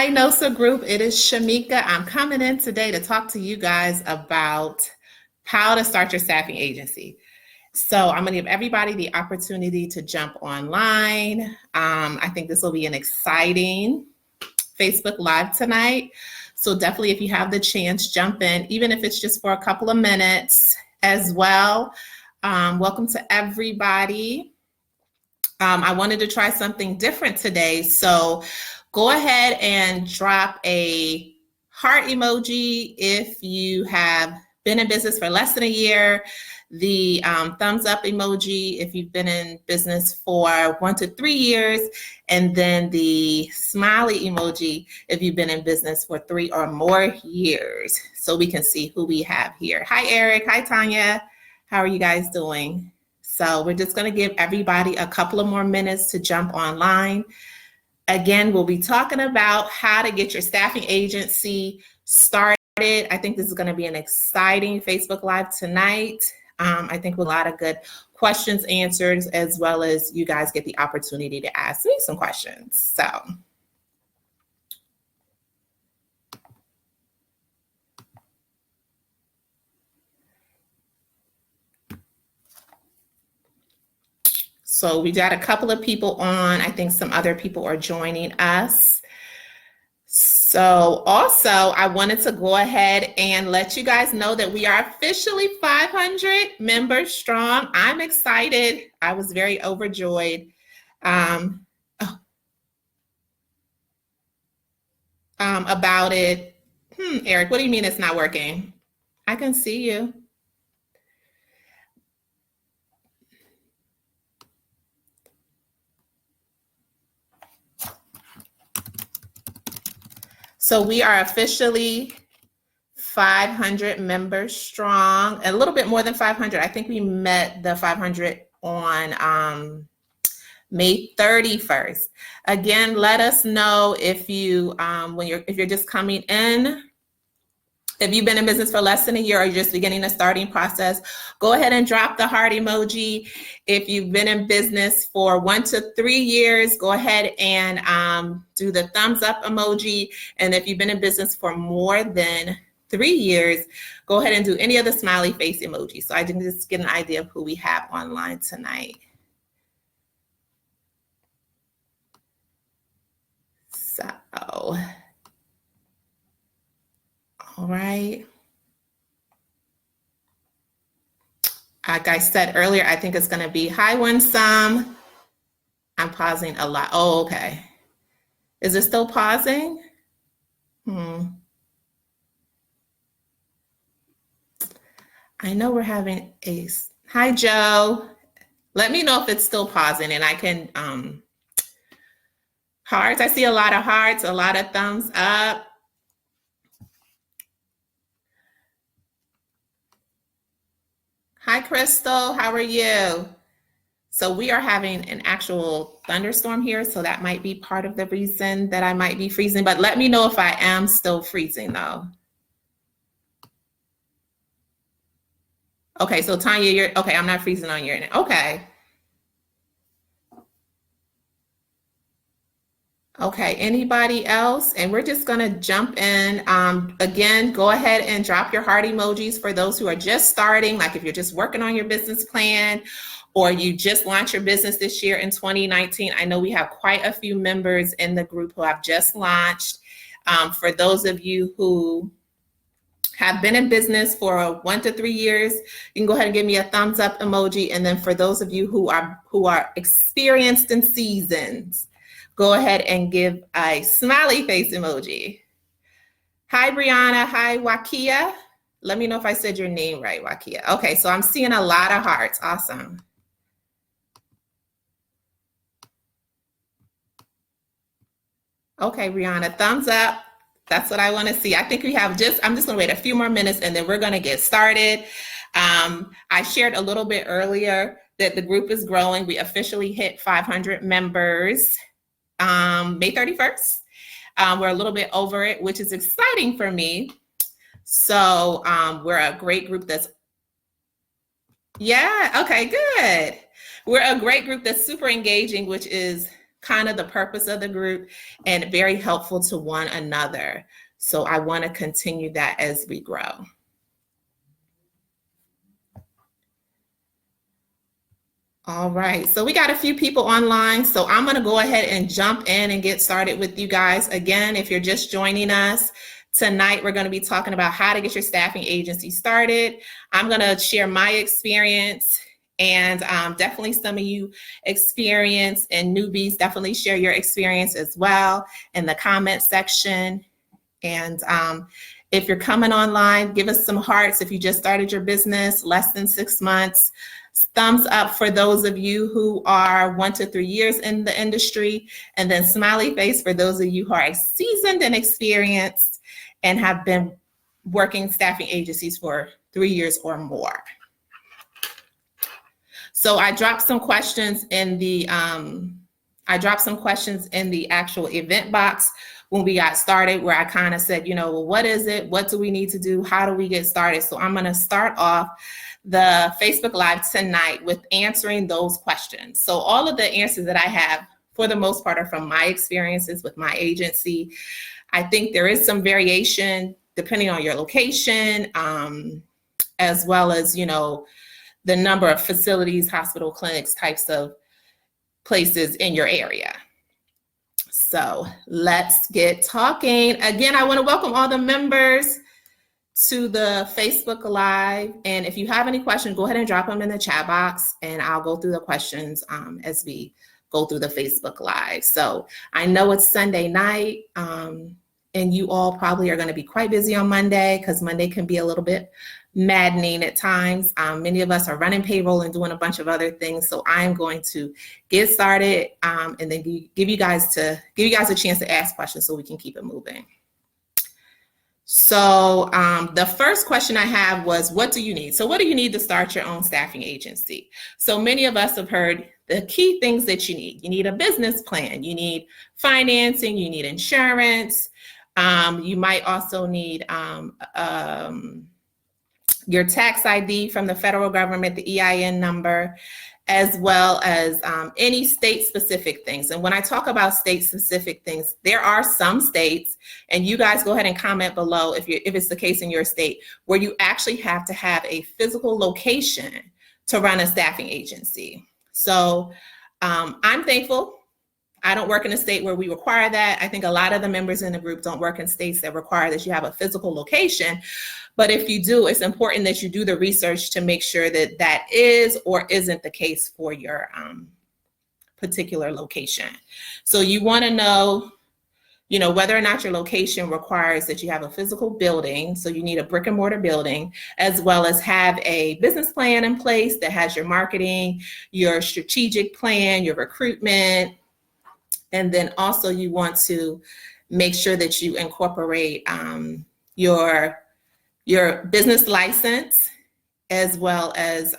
Hi, NOSA group. It is Shamika. I'm coming in today to talk to you guys about how to start your staffing agency. So I'm going to give everybody the opportunity to jump online. I think this will be an exciting Facebook Live tonight. So definitely, if you have the chance, jump in, even if it's just for a couple of minutes as well. Welcome to everybody. I wanted to try something different today. So go ahead and drop a heart emoji if you have been in business for less than a year, the thumbs up emoji if you've been in business for 1 to 3 years, and then the smiley emoji if you've been in business for 3 or more years, so we can see who we have here. Hi, Eric. Hi, Tanya. How are you guys doing? So we're just going to give everybody a couple of more minutes to jump online. Again, we'll be talking about how to get your staffing agency started. I think this is going to be an exciting Facebook Live tonight. I think with a lot of good questions answered, as well as you guys get the opportunity to ask me some questions. So we got a couple of people on. I think some other people are joining us. So also, I wanted to go ahead and let you guys know that we are officially 500 members strong. I'm excited. I was very overjoyed about it. Eric, what do you mean it's not working? I can see you. So we are officially 500 members strong, a little bit more than 500. I think we met the 500 on May 31st. Again, let us know if you if you're just coming in. If you've been in business for less than a year or you're just beginning the starting process, go ahead and drop the heart emoji. If you've been in business for 1 to 3 years, go ahead and do the thumbs up emoji. And if you've been in business for more than 3 years, go ahead and do any of the smiley face emojis. So I can just get an idea of who we have online tonight. So, all right. Like I said earlier, I think it's going to be hi, Winsome. I'm pausing a lot. Oh, okay. Is it still pausing? I know we're having a, hi, Joe. Let me know if it's still pausing and I can, hearts. I see a lot of hearts, a lot of thumbs up. Hi, Crystal, how are you? So we are having an actual thunderstorm here, so that might be part of the reason that I might be freezing, but let me know if I am still freezing though. Okay, so Tanya, you're, okay, I'm not freezing on your end. Okay. Okay, anybody else? And we're just gonna jump in. Again, go ahead and drop your heart emojis for those who are just starting, like if you're just working on your business plan or you just launched your business this year in 2019. I know we have quite a few members in the group who have just launched. For those of you who have been in business for 1 to 3 years, you can go ahead and give me a thumbs up emoji. And then for those of you who are experienced and seasoned, go ahead and give a smiley face emoji. Hi, Brianna. Hi, Wakia. Let me know if I said your name right, Wakia. Okay, so I'm seeing a lot of hearts. Awesome. Okay, Brianna, thumbs up. That's what I want to see. I think we have I'm just going to wait a few more minutes and then we're going to get started. I shared a little bit earlier that the group is growing. We officially hit 500 members May 31st. We're a little bit over it, which is exciting for me. So we're a great group that's, yeah, okay, good. We're a great group that's super engaging, which is kind of the purpose of the group and very helpful to one another. So I want to continue that as we grow. All right, so we got a few people online, so I'm going to go ahead and jump in and get started with you guys. Again, if you're just joining us, tonight we're going to be talking about how to get your staffing agency started. I'm going to share my experience, and definitely some of you experienced and newbies, definitely share your experience as well in the comment section. And if you're coming online, give us some hearts if you just started your business, less than 6 months. Thumbs up for those of you who are 1 to 3 years in the industry, and then smiley face for those of you who are seasoned and experienced and have been working staffing agencies for 3 years or more. So I dropped some questions in the actual event box when we got started, where I kind of said, you know, well, what is it? What do we need to do? How do we get started? So I'm going to start off the Facebook Live tonight with answering those questions. So all of the answers that I have, for the most part, are from my experiences with my agency. I think there is some variation depending on your location, as well as, you know, the number of facilities, hospital, clinics, types of places in your area. So let's get talking. Again, I want to welcome all the members to the Facebook Live. And if you have any questions, go ahead and drop them in the chat box, and I'll go through the questions as we go through the Facebook Live. So I know it's Sunday night, and you all probably are going to be quite busy on Monday, because Monday can be a little bit maddening at times. Many of us are running payroll and doing a bunch of other things. So I'm going to get started and then give you guys a chance to ask questions so we can keep it moving. So the first question I have was, what do you need? So what do you need to start your own staffing agency? So many of us have heard the key things that you need. You need a business plan, you need financing, you need insurance. You might also need your tax ID from the federal government, the EIN number, as well as any state-specific things. And when I talk about state-specific things, there are some states, and you guys go ahead and comment below if it's the case in your state, where you actually have to have a physical location to run a staffing agency. So I'm thankful I don't work in a state where we require that. I think a lot of the members in the group don't work in states that require that you have a physical location. But if you do, it's important that you do the research to make sure that that is or isn't the case for your particular location. So you want to know, you know, whether or not your location requires that you have a physical building. So you need a brick and mortar building, as well as have a business plan in place that has your marketing, your strategic plan, your recruitment. And then also you want to make sure that you incorporate your business license, as well as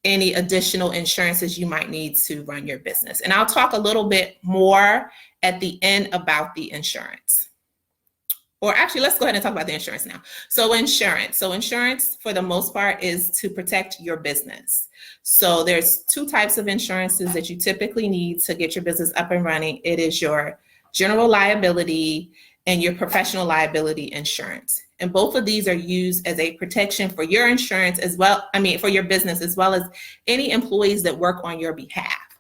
any additional insurances you might need to run your business. And I'll talk a little bit more at the end about the insurance. Or actually, let's go ahead and talk about the insurance now. So insurance for the most part is to protect your business. So there's two types of insurances that you typically need to get your business up and running. It is your general liability and your professional liability insurance. And both of these are used as a protection for your insurance as well, for your business, as well as any employees that work on your behalf.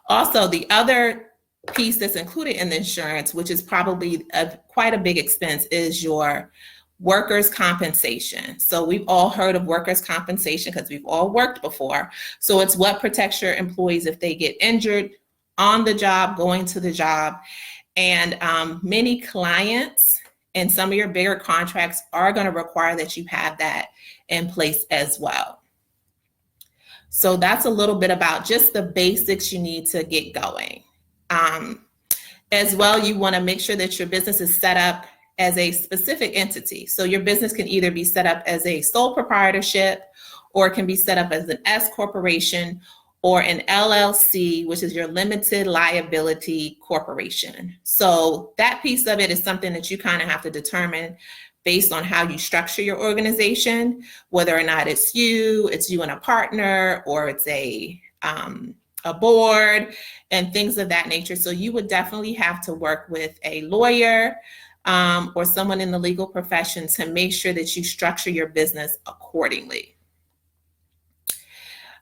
Also, the other piece that's included in the insurance, which is probably quite a big expense, is your workers' compensation. So we've all heard of workers' compensation because we've all worked before. So it's what protects your employees if they get injured on the job, going to the job. And many clients and some of your bigger contracts are going to require that you have that in place as well. So that's a little bit about just the basics you need to get going. As well, you want to make sure that your business is set up as a specific entity. So your business can either be set up as a sole proprietorship, or it can be set up as an S corporation, or an LLC, which is your limited liability corporation. So that piece of it is something that you kind of have to determine based on how you structure your organization, whether or not it's you and a partner, or it's a a board and things of that nature. So you would definitely have to work with a lawyer or someone in the legal profession to make sure that you structure your business accordingly.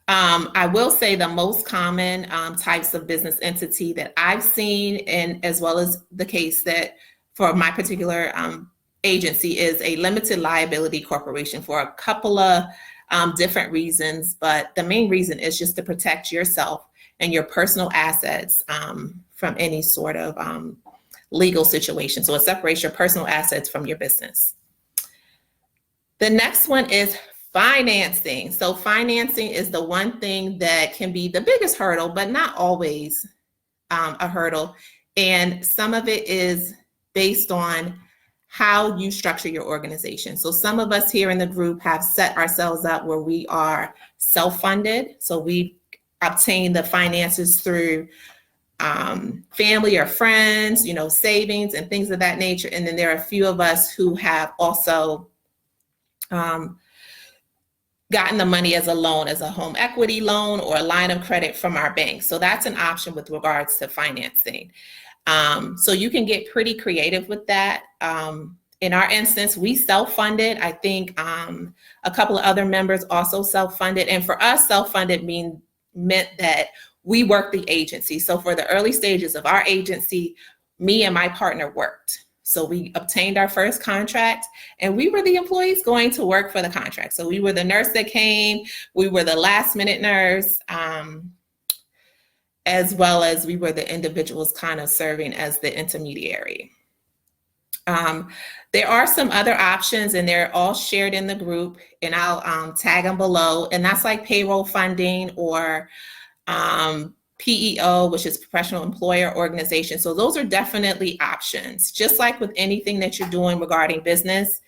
I will say the most common types of business entity that I've seen, and as well as the case that for my particular agency, is a limited liability corporation for a couple of different reasons. But the main reason is just to protect yourself and your personal assets from any sort of legal situation. So it separates your personal assets from your business. The next one is financing. So financing is the one thing that can be the biggest hurdle, but not always a hurdle. And some of it is based on how you structure your organization. So some of us here in the group have set ourselves up where we are self-funded. So we obtain the finances through family or friends, savings and things of that nature. And then there are a few of us who have also gotten the money as a loan, as a home equity loan or a line of credit from our bank. So that's an option with regards to financing. So you can get pretty creative with that. In our instance, we self-funded. I think a couple of other members also self-funded. And for us, self-funded meant that we worked the agency. So for the early stages of our agency, me and my partner worked. So we obtained our first contract and we were the employees going to work for the contract. So we were the nurse that came, we were the last minute nurse, as well as we were the individuals kind of serving as the intermediary. There are some other options and they're all shared in the group, and I'll tag them below. And that's like payroll funding or PEO, which is professional employer organization. So those are definitely options. Just like with anything that you're doing regarding business,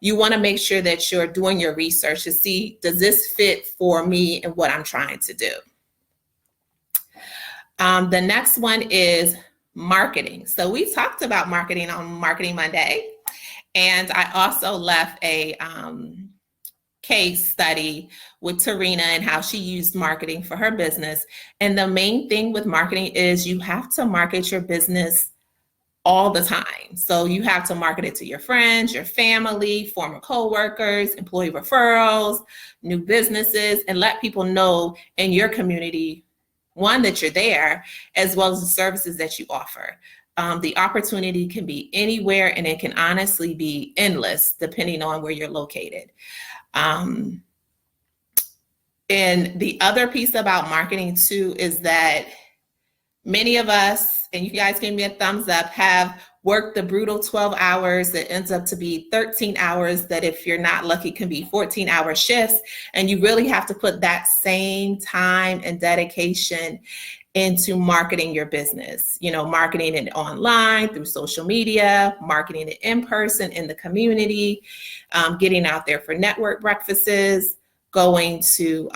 you want to make sure that you're doing your research to see, does this fit for me and what I'm trying to do? The next one is marketing. So we talked about marketing on Marketing Monday, and I also left a case study with Tarina and how she used marketing for her business. And the main thing with marketing is you have to market your business all the time. So you have to market it to your friends, your family, former coworkers, employee referrals, new businesses, and let people know in your community, one, that you're there, as well as the services that you offer. The opportunity can be anywhere, and it can honestly be endless depending on where you're located. And the other piece about marketing too is that many of us, and you guys give me a thumbs up, have worked the brutal 12 hours that ends up to be 13 hours that, if you're not lucky, can be 14-hour shifts. And you really have to put that same time and dedication into marketing your business, marketing it online through social media, marketing it in person in the community, getting out there for network breakfasts, going to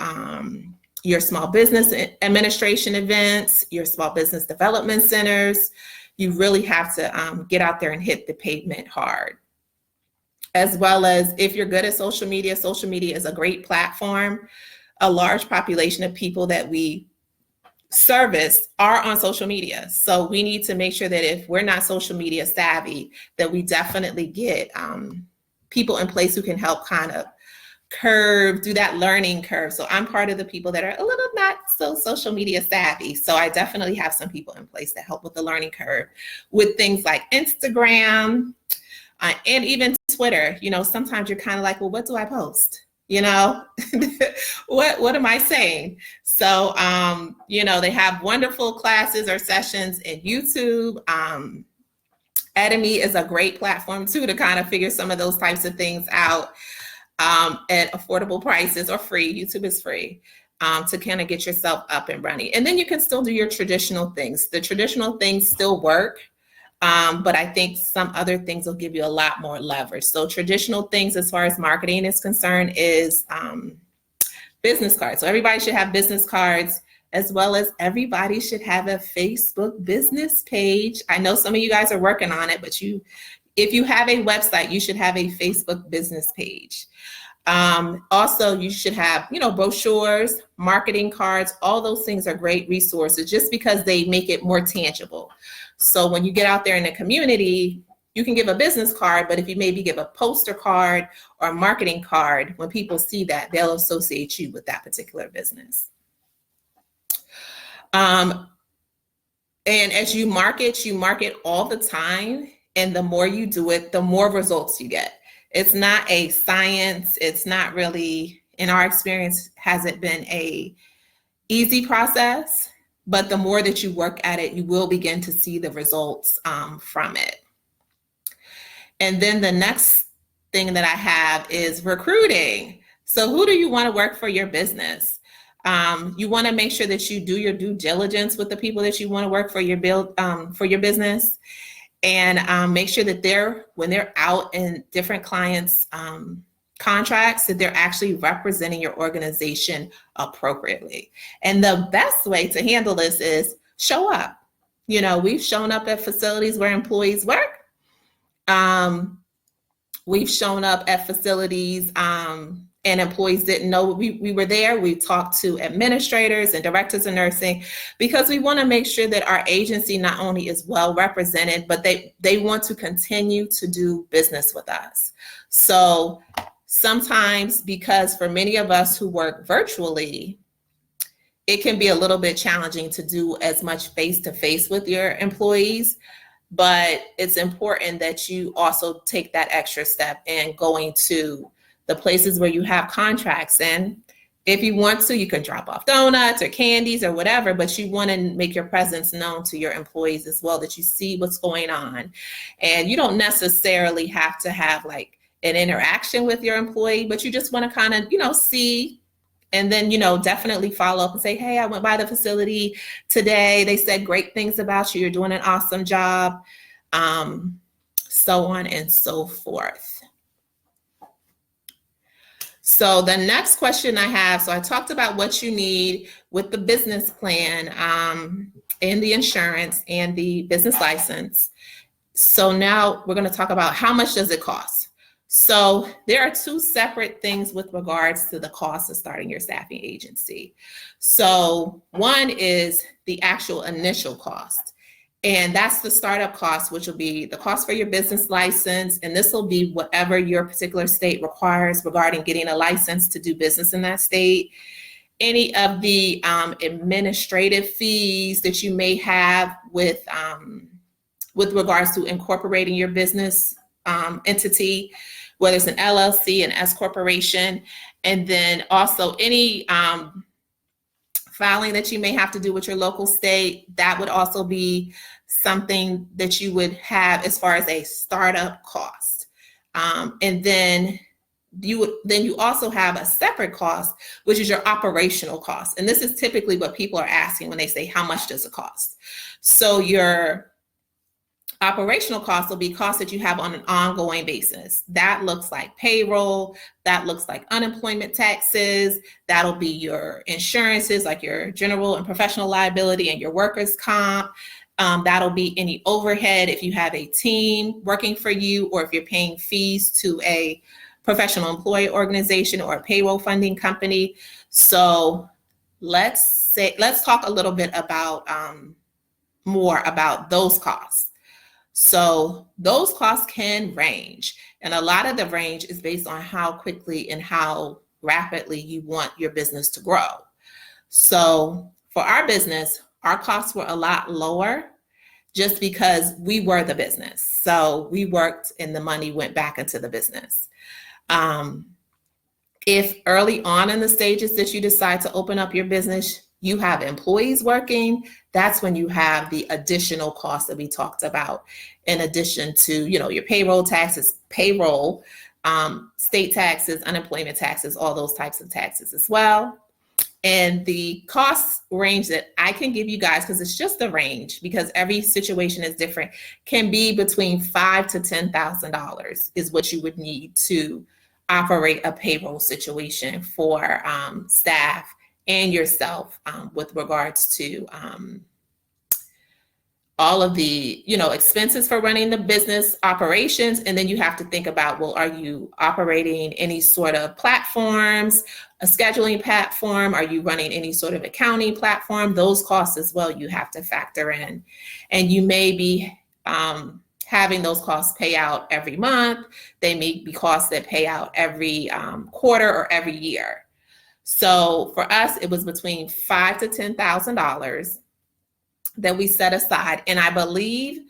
your small business administration events, your small business development centers. You really have to get out there and hit the pavement hard. As well as, if you're good at social media is a great platform. A large population of people that we service are on social media. So we need to make sure that if we're not social media savvy, that we definitely get people in place who can help kind of do that learning curve. So I'm part of the people that are a little not so social media savvy. So I definitely have some people in place that help with the learning curve with things like Instagram and even Twitter. Sometimes you're kind of like, well, what do I post? What am I saying? So, they have wonderful classes or sessions in YouTube. Edemy is a great platform too to kind of figure some of those types of things out at affordable prices or free. YouTube is free to kind of get yourself up and running. And then you can still do your traditional things. The traditional things still work. But I think some other things will give you a lot more leverage. So traditional things as far as marketing is concerned is business cards. So everybody should have business cards, as well as everybody should have a Facebook business page. I know some of you guys are working on it, but if you have a website, you should have a Facebook business page. Also, you should have, brochures, marketing cards. All those things are great resources just because they make it more tangible. So when you get out there in the community, you can give a business card, but if you maybe give a poster card or a marketing card, when people see that, they'll associate you with that particular business. And as you market all the time. And the more you do it, the more results you get. It's not a science. It's not really, in our experience, hasn't been a easy process, but the more that you work at it, you will begin to see the results from it. And then the next thing that I have is recruiting. So who do you want to work for your business? You want to make sure that you do your due diligence with the people that you want to work for your business. And make sure that when they're out in different clients' contracts, that they're actually representing your organization appropriately. And the best way to handle this is show up. We've shown up at facilities where employees work. We've shown up at facilities and employees didn't know we were there. We talked to administrators and directors of nursing because we want to make sure that our agency not only is well represented, but they want to continue to do business with us. So sometimes, because for many of us who work virtually, it can be a little bit challenging to do as much face-to-face with your employees, but it's important that you also take that extra step in going to the places where you have contracts. And if you want to, you can drop off donuts or candies or whatever, but you want to make your presence known to your employees as well, that you see what's going on. And you don't necessarily have to have like an interaction with your employee, but you just want to kind of, see, and then, definitely follow up and say, hey, I went by the facility today. They said great things about you. You're doing an awesome job, so on and so forth. So the next question I have, so I talked about what you need with the business plan and the insurance and the business license. So now we're going to talk about how much does it cost. So there are two separate things with regards to the cost of starting your staffing agency. So one is the actual initial cost. And that's the startup cost, which will be the cost for your business license. And this will be whatever your particular state requires regarding getting a license to do business in that state. Any of the administrative fees that you may have with regards to incorporating your business entity, whether it's an LLC, an S corporation, and then also any filing that you may have to do with your local state, that would also be something that you would have as far as a startup cost. And then you also have a separate cost, which is your operational cost. And this is typically what people are asking when they say, how much does it cost? So your operational costs will be costs that you have on an ongoing basis. That looks like payroll, that looks like unemployment taxes, that'll be your insurances, like your general and professional liability and your workers' comp. That'll be any overhead if you have a team working for you, or if you're paying fees to a professional employee organization or a payroll funding company. So let's talk a little bit about more about those costs. So those costs can range, and a lot of the range is based on how quickly and how rapidly you want your business to grow. So for our business, our costs were a lot lower just because we were the business. So we worked and the money went back into the business. If early on in the stages that you decide to open up your business, you have employees working, that's when you have the additional costs that we talked about, in addition to, your payroll taxes, state taxes, unemployment taxes, all those types of taxes as well. And the cost range that I can give you guys, because it's just a range, because every situation is different, can be between $5,000 to $10,000 is what you would need to operate a payroll situation for staff and yourself with regards to all of the, expenses for running the business operations. And then you have to think about, well, are you operating any sort of platforms, a scheduling platform? Are you running any sort of accounting platform? Those costs as well, you have to factor in. And you may be having those costs pay out every month. They may be costs that pay out every quarter or every year. So for us, it was between $5,000 to $10,000 that we set aside. And I believe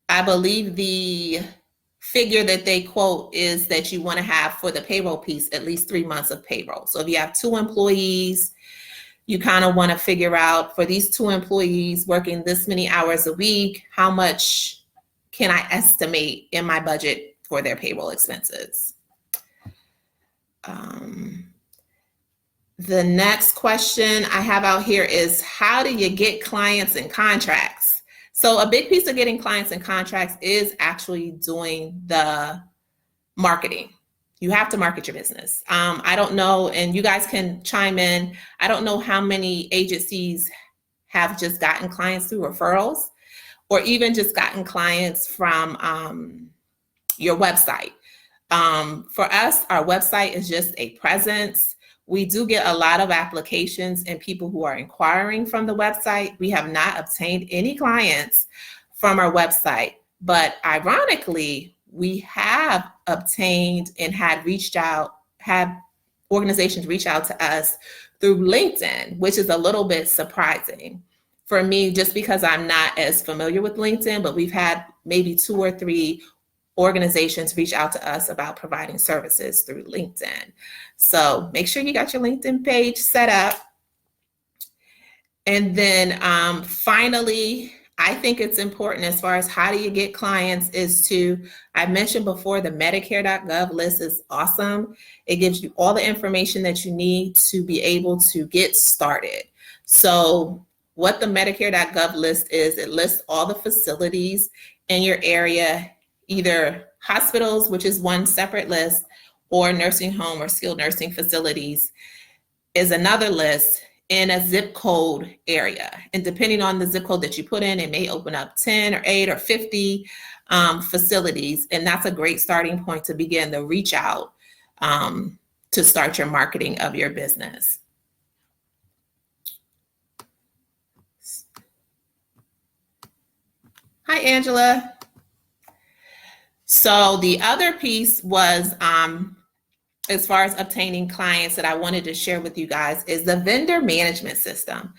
I believe the figure that they quote is that you want to have for the payroll piece at least 3 months of payroll. So if you have 2 employees, you kind of want to figure out, for these 2 employees working this many hours a week, how much can I estimate in my budget for their payroll expenses? The next question I have out here is, how do you get clients and contracts? So a big piece of getting clients and contracts is actually doing the marketing. You have to market your business. I don't know, and you guys can chime in. I don't know how many agencies have just gotten clients through referrals, or even just gotten clients from your website. For us, our website is just a presence. We do get a lot of applications and people who are inquiring from the website. We have not obtained any clients from our website, but ironically, we have obtained and had organizations reach out to us through LinkedIn, which is a little bit surprising for me, just because I'm not as familiar with LinkedIn, but we've had maybe 2 or 3 organizations reach out to us about providing services through LinkedIn. So make sure you got your LinkedIn page set up. And then finally, I think it's important as far as how do you get clients is I mentioned before, the Medicare.gov list is awesome. It gives you all the information that you need to be able to get started. So what the Medicare.gov list is, it lists all the facilities in your area, either hospitals, which is one separate list, or nursing home or skilled nursing facilities is another list in a zip code area. And depending on the zip code that you put in, it may open up 10 or 8 or 50 facilities. And that's a great starting point to begin the reach out to start your marketing of your business. Hi, Angela. So the other piece was, as far as obtaining clients that I wanted to share with you guys, is the vendor management system.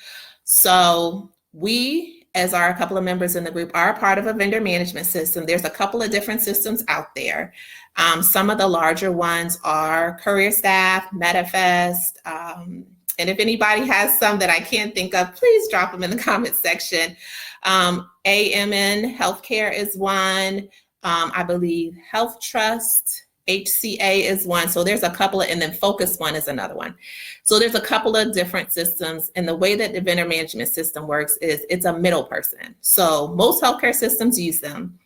So we, as are a couple of members in the group, are a part of a vendor management system. There's a couple of different systems out there. Some of the larger ones are CareerStaff, Medifest, and if anybody has some that I can't think of, please drop them in the comment section. AMN Healthcare is one. I believe Health Trust, HCA is one. So there's a couple of, and then Focus One is another one. So there's a couple of different systems. And the way that the vendor management system works is it's a middle person. So most healthcare systems use them,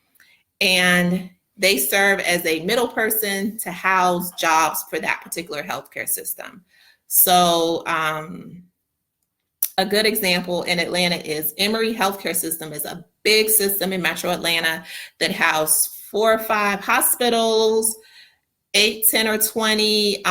and they serve as a middle person to house jobs for that particular healthcare system. So a good example in Atlanta is Emory Healthcare System is a big system in Metro Atlanta that house 4 or 5 hospitals, 8, 10, or 20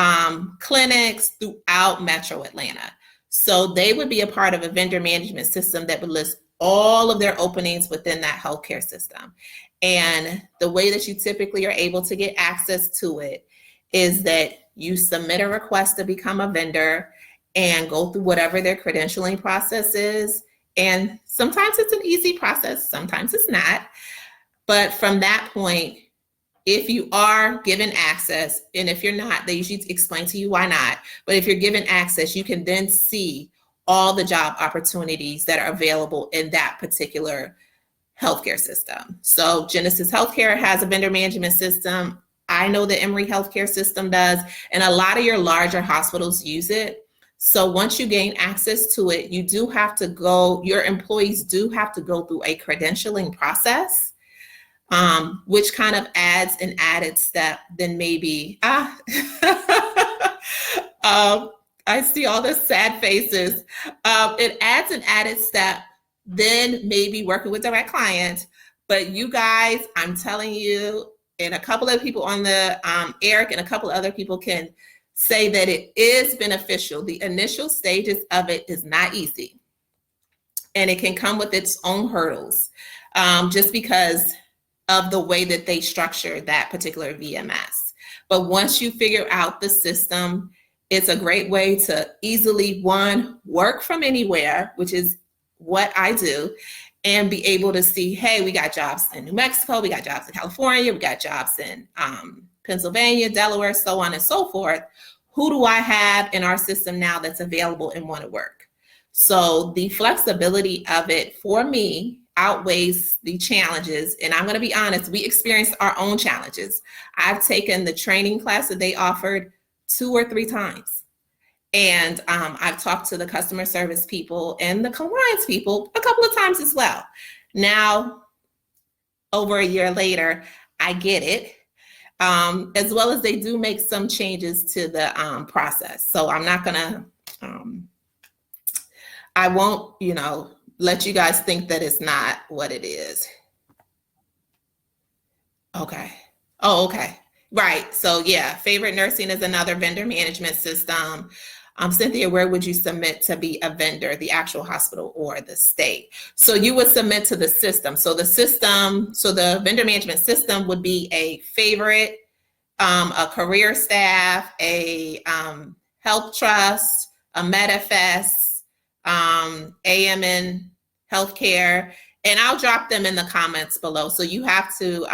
clinics throughout Metro Atlanta. So they would be a part of a vendor management system that would list all of their openings within that healthcare system. And the way that you typically are able to get access to it is that you submit a request to become a vendor and go through whatever their credentialing process is. And sometimes it's an easy process, sometimes it's not. But from that point, if you are given access, and if you're not, they usually explain to you why not. But if you're given access, you can then see all the job opportunities that are available in that particular healthcare system. So Genesis Healthcare has a vendor management system. I know the Emory Healthcare System does, and a lot of your larger hospitals use it. So once you gain access to it, you do have to your employees do have to go through a credentialing process, which kind of adds an added step than maybe, I see all the sad faces. It adds an added step, then maybe working with direct clients. But you guys, I'm telling you, and a couple of people on the, Eric and a couple of other people can say that it is beneficial. The initial stages of it is not easy. And it can come with its own hurdles, just because of the way that they structure that particular VMS. But once you figure out the system, it's a great way to easily, one, work from anywhere, which is what I do, and be able to see, hey, we got jobs in New Mexico, we got jobs in California, we got jobs in Pennsylvania, Delaware, so on and so forth. Who do I have in our system now that's available and want to work? So the flexibility of it for me outweighs the challenges. And I'm going to be honest, we experienced our own challenges. I've taken the training class that they offered 2 or 3 times. And I've talked to the customer service people and the compliance people a couple of times as well. Now, over a year later, I get it, as well as they do make some changes to the process. So I'm not going to, I won't, let you guys think that it's not what it is. Okay. Oh, okay. Right. So yeah, Favorite Nursing is another vendor management system. Cynthia, where would you submit to be a vendor, the actual hospital or the state? So you would submit to the system. So the vendor management system would be a Favorite, a career staff, a health trust, a Medifest, AMN Healthcare, and I'll drop them in the comments below. So you have to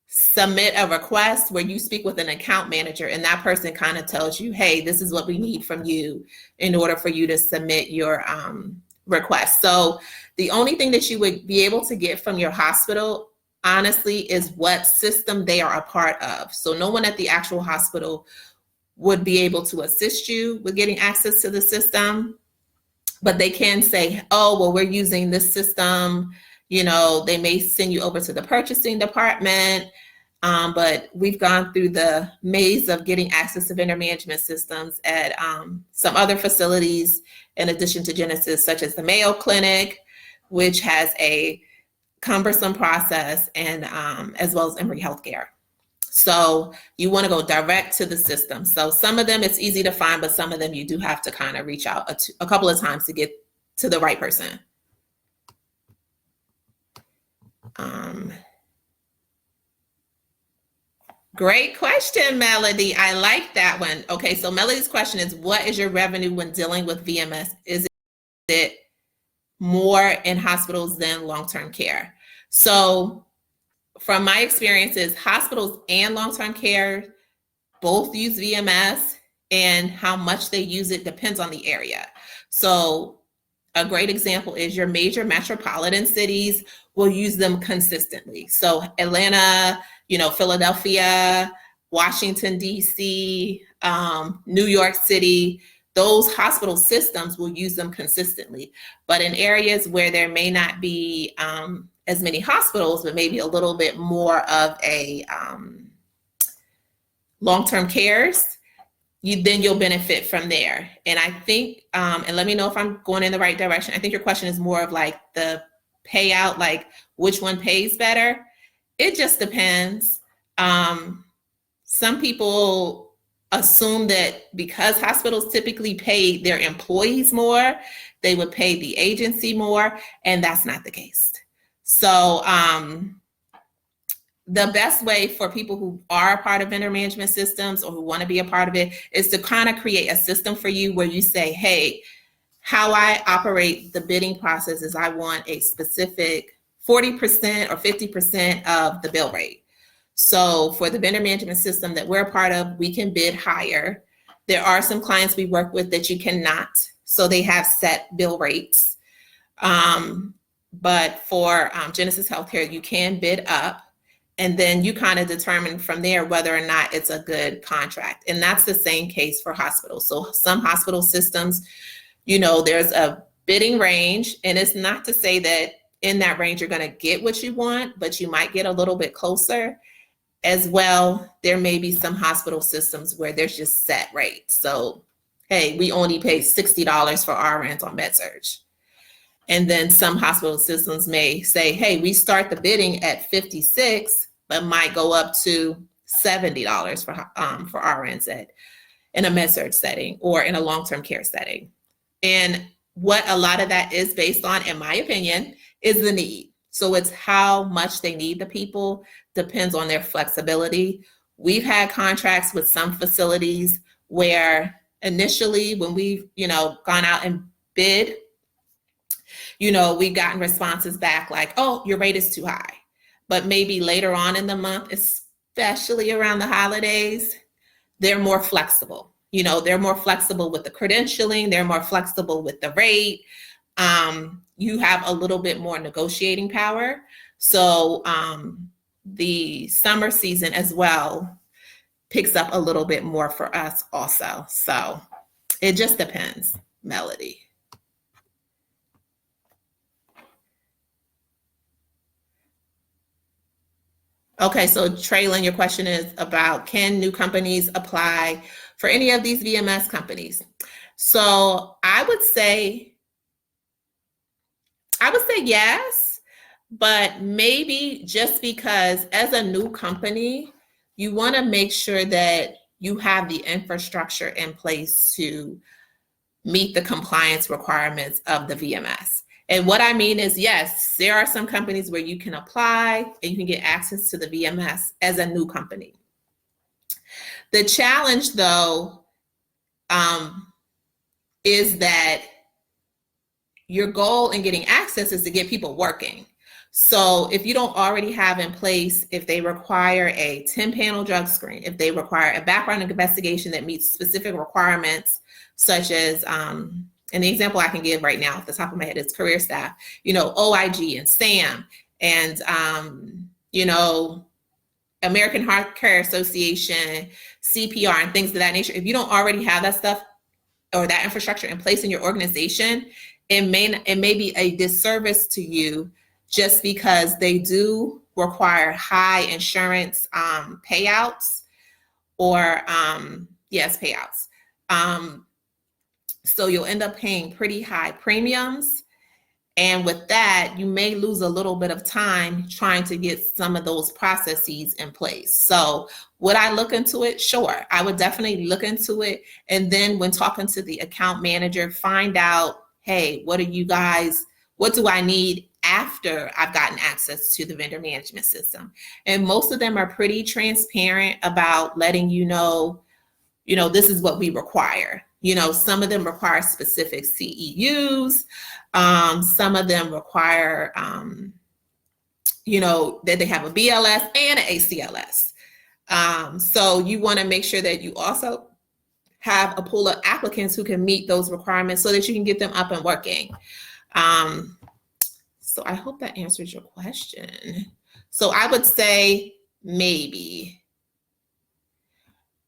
submit a request where you speak with an account manager, and that person kind of tells you, hey, this is what we need from you in order for you to submit your request. So the only thing that you would be able to get from your hospital, honestly, is what system they are a part of. So no one at the actual hospital would be able to assist you with getting access to the system, but they can say, oh, well, we're using this system. They may send you over to the purchasing department, but we've gone through the maze of getting access to vendor management systems at some other facilities in addition to Genesis, such as the Mayo Clinic, which has a cumbersome process, and as well as Emory Healthcare. So you want to go direct to the system. So some of them it's easy to find, but some of them you do have to kind of reach out a couple of times to get to the right person. Great question, Melody. I like that one. Okay, so Melody's question is, what is your revenue when dealing with VMS? Is it more in hospitals than long-term care? So from my experiences, hospitals and long-term care both use VMS, and how much they use it depends on the area. So a great example is your major metropolitan cities will use them consistently. So Atlanta, Philadelphia, Washington, D.C., New York City, those hospital systems will use them consistently. But in areas where there may not be as many hospitals, but maybe a little bit more of a long-term cares, you'll benefit from there. And I think, and let me know if I'm going in the right direction. I think your question is more of like the payout, like which one pays better. It just depends. Some people assume that because hospitals typically pay their employees more, they would pay the agency more, and that's not the case. So the best way for people who are a part of vendor management systems or who want to be a part of it is to kind of create a system for you where you say, hey, how I operate the bidding process is I want a specific 40% or 50% of the bill rate. So for the vendor management system that we're a part of, we can bid higher. There are some clients we work with that you cannot, so they have set bill rates. But for Genesis Healthcare, you can bid up. And then you kind of determine from there whether or not it's a good contract. And that's the same case for hospitals. So some hospital systems, there's a bidding range, and it's not to say that in that range you're going to get what you want, but you might get a little bit closer. As well, there may be some hospital systems where there's just set rates. So, hey, we only pay $60 for RNs on med-surg. And then some hospital systems may say, hey, we start the bidding at 56, but might go up to $70 for RNs in a med-surg setting or in a long-term care setting. And what a lot of that is based on, in my opinion, is the need. So it's how much they need the people, depends on their flexibility. We've had contracts with some facilities where initially when we've, gone out and bid, we've gotten responses back like, oh, your rate is too high. But maybe later on in the month, especially around the holidays, they're more flexible. They're more flexible with the credentialing. They're more flexible with the rate. You have a little bit more negotiating power. So the summer season as well picks up a little bit more for us also. So it just depends, Melody. Okay, so Traylon, your question is about, can new companies apply for any of these VMS companies? So I would say yes, but maybe just because as a new company, you want to make sure that you have the infrastructure in place to meet the compliance requirements of the VMS. And what I mean is, yes, there are some companies where you can apply and you can get access to the VMS as a new company. The challenge, though, is that your goal in getting access is to get people working. So if you don't already have in place, if they require a 10-panel drug screen, if they require a background investigation that meets specific requirements, such as, and the example I can give right now off the top of my head is career staff, OIG and SAM and, American Heart Care Association, CPR and things of that nature. If you don't already have that stuff or that infrastructure in place in your organization, it may be a disservice to you just because they do require high insurance payouts or payouts. So you'll end up paying pretty high premiums. And with that, you may lose a little bit of time trying to get some of those processes in place. So would I look into it? Sure, I would definitely look into it. And then when talking to the account manager, find out, hey, what do I need after I've gotten access to the vendor management system? And most of them are pretty transparent about letting you know, this is what we require. Some of them require specific CEUs. Some of them require, that they have a BLS and an ACLS. So you want to make sure that you also have a pool of applicants who can meet those requirements so that you can get them up and working. So I hope that answers your question. So I would say maybe.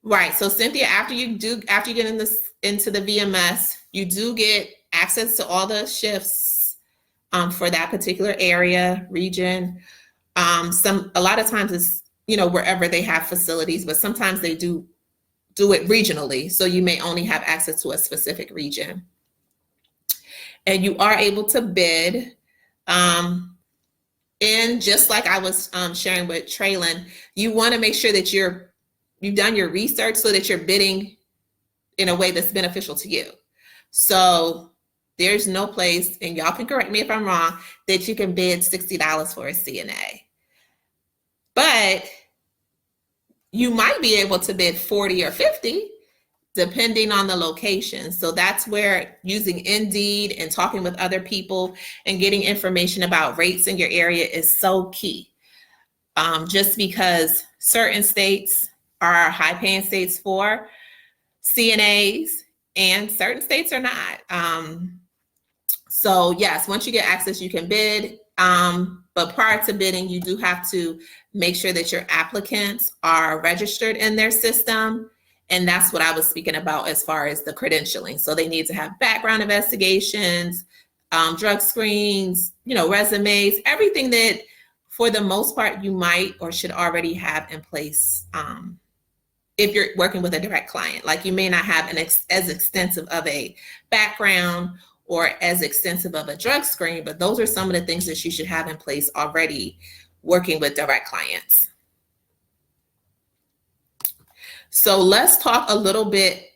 Right. So Cynthia, after you get into the VMS, you do get access to all the shifts for that particular area, region. A lot of times it's, wherever they have facilities, but sometimes they do it regionally. So you may only have access to a specific region. And you are able to bid. And just like I was sharing with Traylon, you want to make sure that you've done your research so that you're bidding in a way that's beneficial to you. So there's no place, and y'all can correct me if I'm wrong, that you can bid $60 for a CNA. But you might be able to bid 40 or 50, depending on the location. So that's where using Indeed and talking with other people and getting information about rates in your area is so key. Just because certain states are high-paying states for CNAs and certain states are not. So yes, once you get access, you can bid. But prior to bidding, you do have to make sure that your applicants are registered in their system. And that's what I was speaking about as far as the credentialing. So they need to have background investigations, drug screens, resumes, everything that For the most part, you might or should already have in place if you're working with a direct client. Like you may not have as extensive of a background or as extensive of a drug screen, but those are some of the things that you should have in place already working with direct clients. So let's talk a little bit.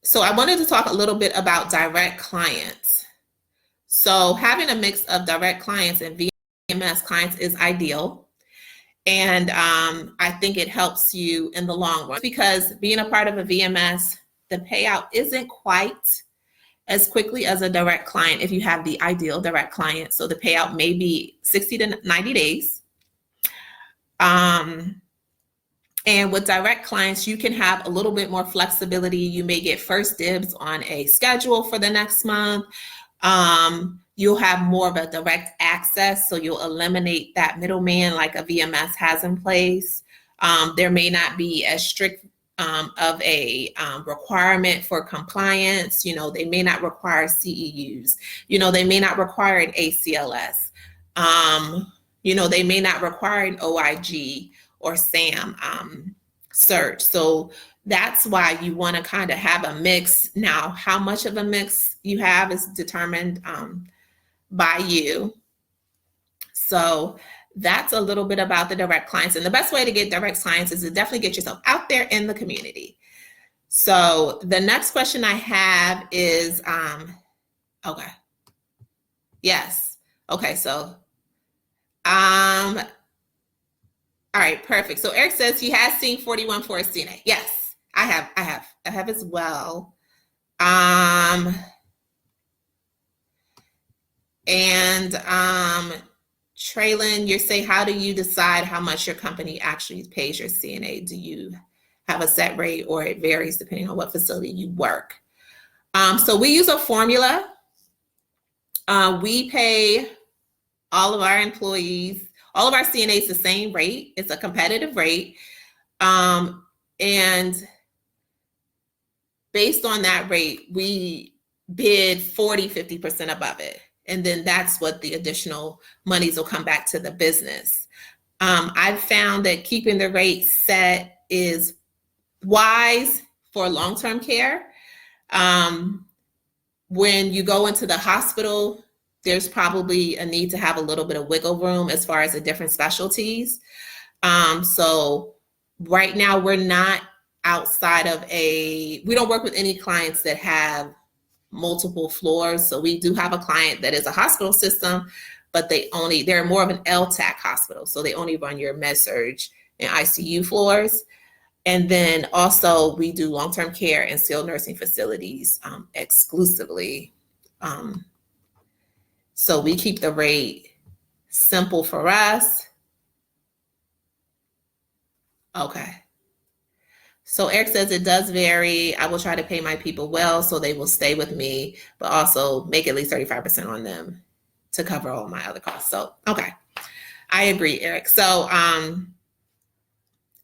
So I wanted to talk a little bit about direct clients. So having a mix of direct clients and VMS clients is ideal. And I think it helps you in the long run because being a part of a VMS, the payout isn't quite as quickly as a direct client if you have the ideal direct client. So the payout may be 60 to 90 days. And with direct clients, you can have a little bit more flexibility. You may get first dibs on a schedule for the next month. You'll have more of a direct access, so you'll eliminate that middleman like a VMS has in place. There may not be as strict of a requirement for compliance. You know, they may not require CEUs. You know, they may not require an ACLS. You know, they may not require an OIG or SAM search. So that's why you want to kind of have a mix. Now, how much of a mix you have is determined by you. So that's a little bit about the direct clients. And the best way to get direct clients is to definitely get yourself out there in the community. So the next question I have is, okay. Yes. Okay. So, all right, perfect. So Eric says he has seen 41 for his CNA. Yes, I have as well. Traylon, you say, how do you decide how much your company actually pays your CNA? Do you have a set rate or it varies depending on what facility you work? So we use a formula. We pay all of our employees, all of our CNAs the same rate. It's a competitive rate. And based on that rate, we bid 40, 50% above it. And then that's what the additional monies will come back to the business. I've found that keeping the rate set is wise for long-term care. When you go into the hospital, there's probably a need to have a little bit of wiggle room as far as the different specialties. So right now we're not outside of we don't work with any clients that have multiple floors. So we do have a client that is a hospital system, but they're more of an LTAC hospital. So they only run your med surge and ICU floors. And then also we do long-term care and skilled nursing facilities exclusively. So we keep the rate simple for us. Okay. So Eric says it does vary. I will try to pay my people well so they will stay with me, but also make at least 35% on them to cover all my other costs. So, okay. I agree, Eric. So,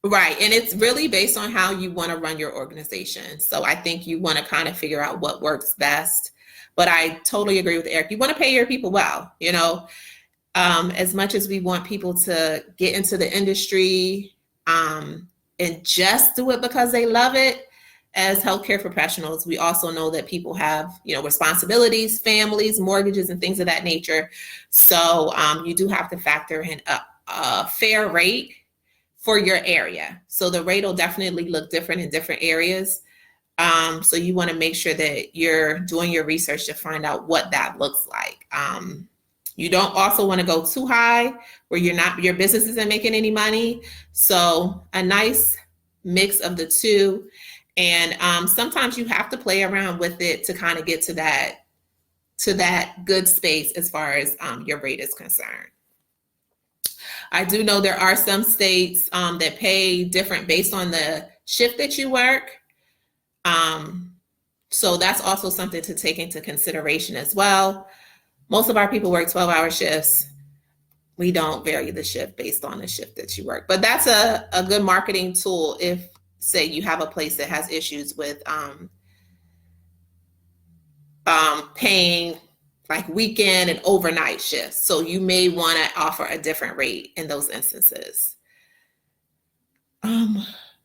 right. And it's really based on how you want to run your organization. So I think you want to kind of figure out what works best. But I totally agree with Eric. You want to pay your people well, you know, as much as we want people to get into the industry and just do it because they love it. As healthcare professionals, we also know that people have, you know, responsibilities, families, mortgages, and things of that nature. So you do have to factor in a fair rate for your area. So the rate will definitely look different in different areas. So you want to make sure that you're doing your research to find out what that looks like. You don't also want to go too high where your business isn't making any money. So a nice mix of the two. And sometimes you have to play around with it to kind of get to that good space as far as your rate is concerned. I do know there are some states that pay different based on the shift that you work. So that's also something to take into consideration as well. Most of our people work 12-hour shifts. We don't vary the shift based on the shift that you work. But that's a good marketing tool if, say, you have a place that has issues with paying like weekend and overnight shifts. So you may want to offer a different rate in those instances.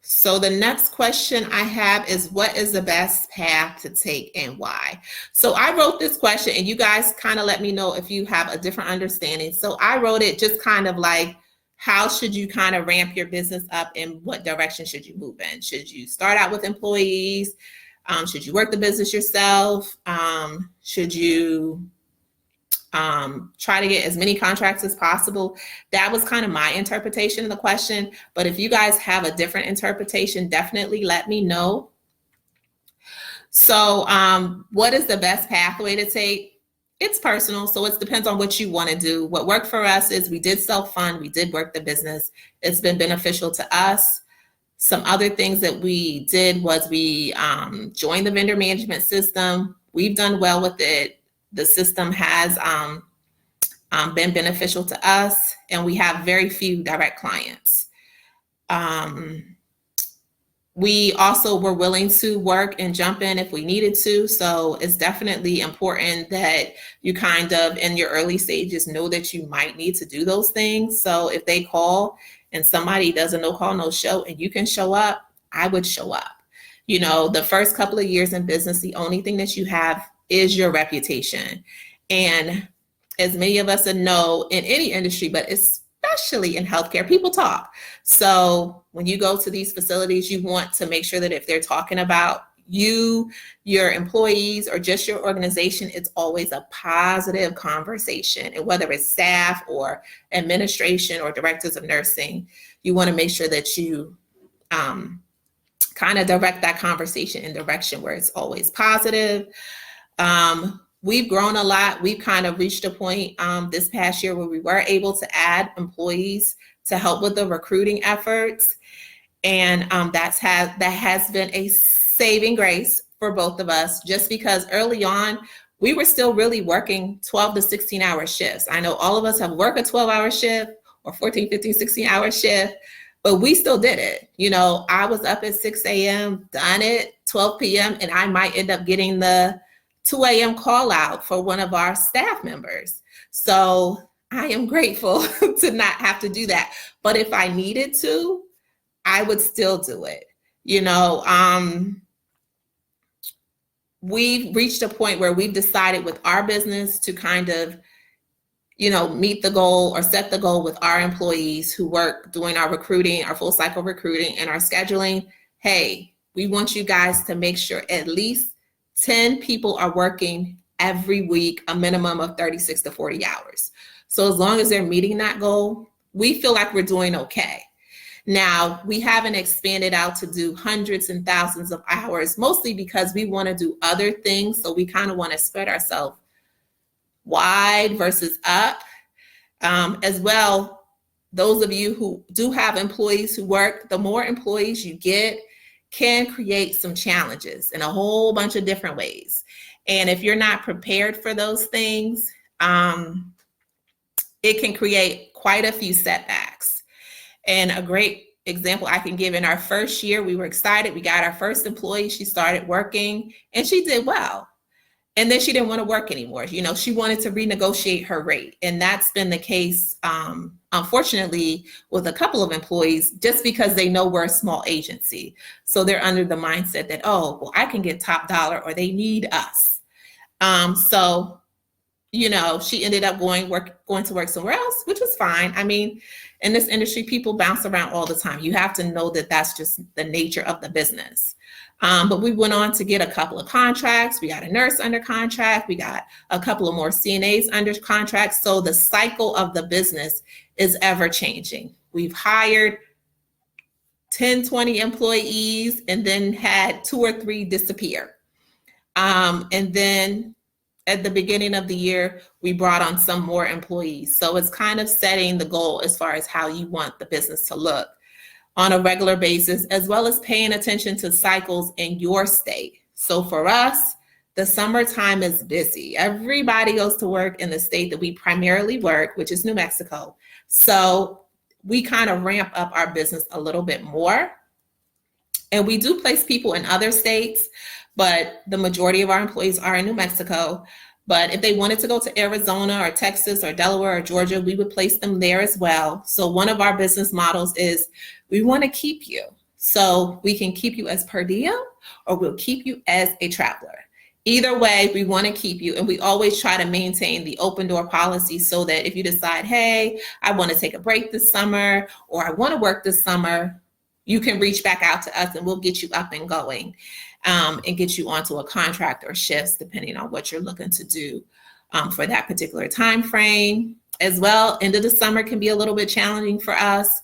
So the next question I have is, what is the best path to take and why? So I wrote this question and you guys kind of let me know if you have a different understanding. So I wrote it just kind of like, how should you kind of ramp your business up and what direction should you move in? Should you start out with employees? Should you work the business yourself? Should you try to get as many contracts as possible? That was kind of my interpretation of the question. But if you guys have a different interpretation, definitely let me know. So what is the best pathway to take? It's personal, so it depends on what you want to do. What worked for us is we did self-fund, we did work the business. It's been beneficial to us. Some other things that we did was we joined the vendor management system. We've done well with it. The system has been beneficial to us, and we have very few direct clients. We also were willing to work and jump in if we needed to. So it's definitely important that you kind of in your early stages know that you might need to do those things. So if they call and somebody does a no call, no show and you can show up, I would show up. You know, the first couple of years in business, the only thing that you have is your reputation. And as many of us know in any industry, but especially in healthcare, people talk. So when you go to these facilities, you want to make sure that if they're talking about you, your employees, or just your organization, it's always a positive conversation. And whether it's staff or administration or directors of nursing, you want to make sure that you kind of direct that conversation in direction where it's always positive. We've grown a lot. We've kind of reached a point this past year where we were able to add employees to help with the recruiting efforts. And that has been a saving grace for both of us, just because early on, we were still really working 12 to 16 hour shifts. I know all of us have worked a 12-hour shift or 14, 15, 16-hour shift, but we still did it. You know, I was up at 6 a.m., done it 12 p.m., and I might end up getting the 2 a.m. call out for one of our staff members. So I am grateful to not have to do that. But if I needed to, I would still do it. You know, we've reached a point where we've decided with our business to kind of, you know, meet the goal or set the goal with our employees who work doing our recruiting, our full cycle recruiting and our scheduling. Hey, we want you guys to make sure at least 10 people are working every week, a minimum of 36 to 40 hours. So as long as they're meeting that goal, we feel like we're doing okay. Now, we haven't expanded out to do hundreds and thousands of hours, mostly because we want to do other things. So we kind of want to spread ourselves wide versus up. As well, those of you who do have employees who work, the more employees you get can create some challenges in a whole bunch of different ways. And if you're not prepared for those things, it can create quite a few setbacks. And a great example I can give, in our first year, we were excited. We got our first employee. She started working and she did well. And then she didn't want to work anymore. You know, she wanted to renegotiate her rate. And that's been the case, unfortunately, with a couple of employees, just because they know we're a small agency. So they're under the mindset that, oh, well, I can get top dollar, or they need us. So, you know, she ended up going to work somewhere else, which was fine. I mean, in this industry, people bounce around all the time. You have to know that that's just the nature of the business. But we went on to get a couple of contracts. We got a nurse under contract. We got a couple of more CNAs under contract. So the cycle of the business is ever changing. We've hired 10, 20 employees and then had 2 or 3 disappear. And then at the beginning of the year, we brought on some more employees. So it's kind of setting the goal as far as how you want the business to look on a regular basis, as well as paying attention to cycles in your state. So for us, the summertime is busy. Everybody goes to work in the state that we primarily work, which is New Mexico. So we kind of ramp up our business a little bit more. And we do place people in other states, but the majority of our employees are in New Mexico. But if they wanted to go to Arizona or Texas or Delaware or Georgia, we would place them there as well. So one of our business models is we want to keep you. So we can keep you as per diem or we'll keep you as a traveler. Either way, we want to keep you, and we always try to maintain the open door policy so that if you decide, hey, I want to take a break this summer or I want to work this summer, you can reach back out to us and we'll get you up and going and get you onto a contract or shifts depending on what you're looking to do for that particular time frame. As well, end of the summer can be a little bit challenging for us.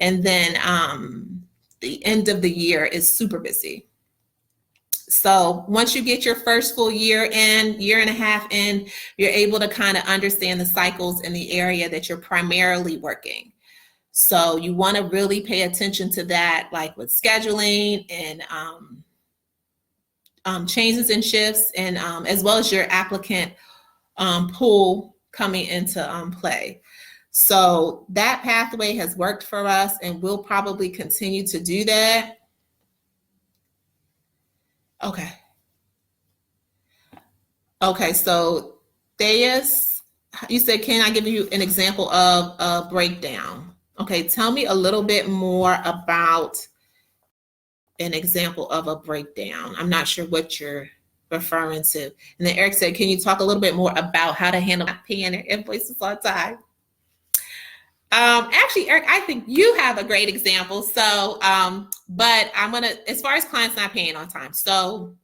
And then the end of the year is super busy. So once you get your first full year in, year and a half in, you're able to kind of understand the cycles in the area that you're primarily working. So you want to really pay attention to that, like with scheduling and changes in shifts, and as well as your applicant pool coming into play. So that pathway has worked for us and we'll probably continue to do that. Okay, so Thais, you said, can I give you an example of a breakdown? Okay, tell me a little bit more about an example of a breakdown. I'm not sure what you're referring to. And then Eric said, can you talk a little bit more about how to handle paying their invoices on time? Actually, Eric, I think you have a great example. So, but I'm gonna, as far as clients not paying on time. So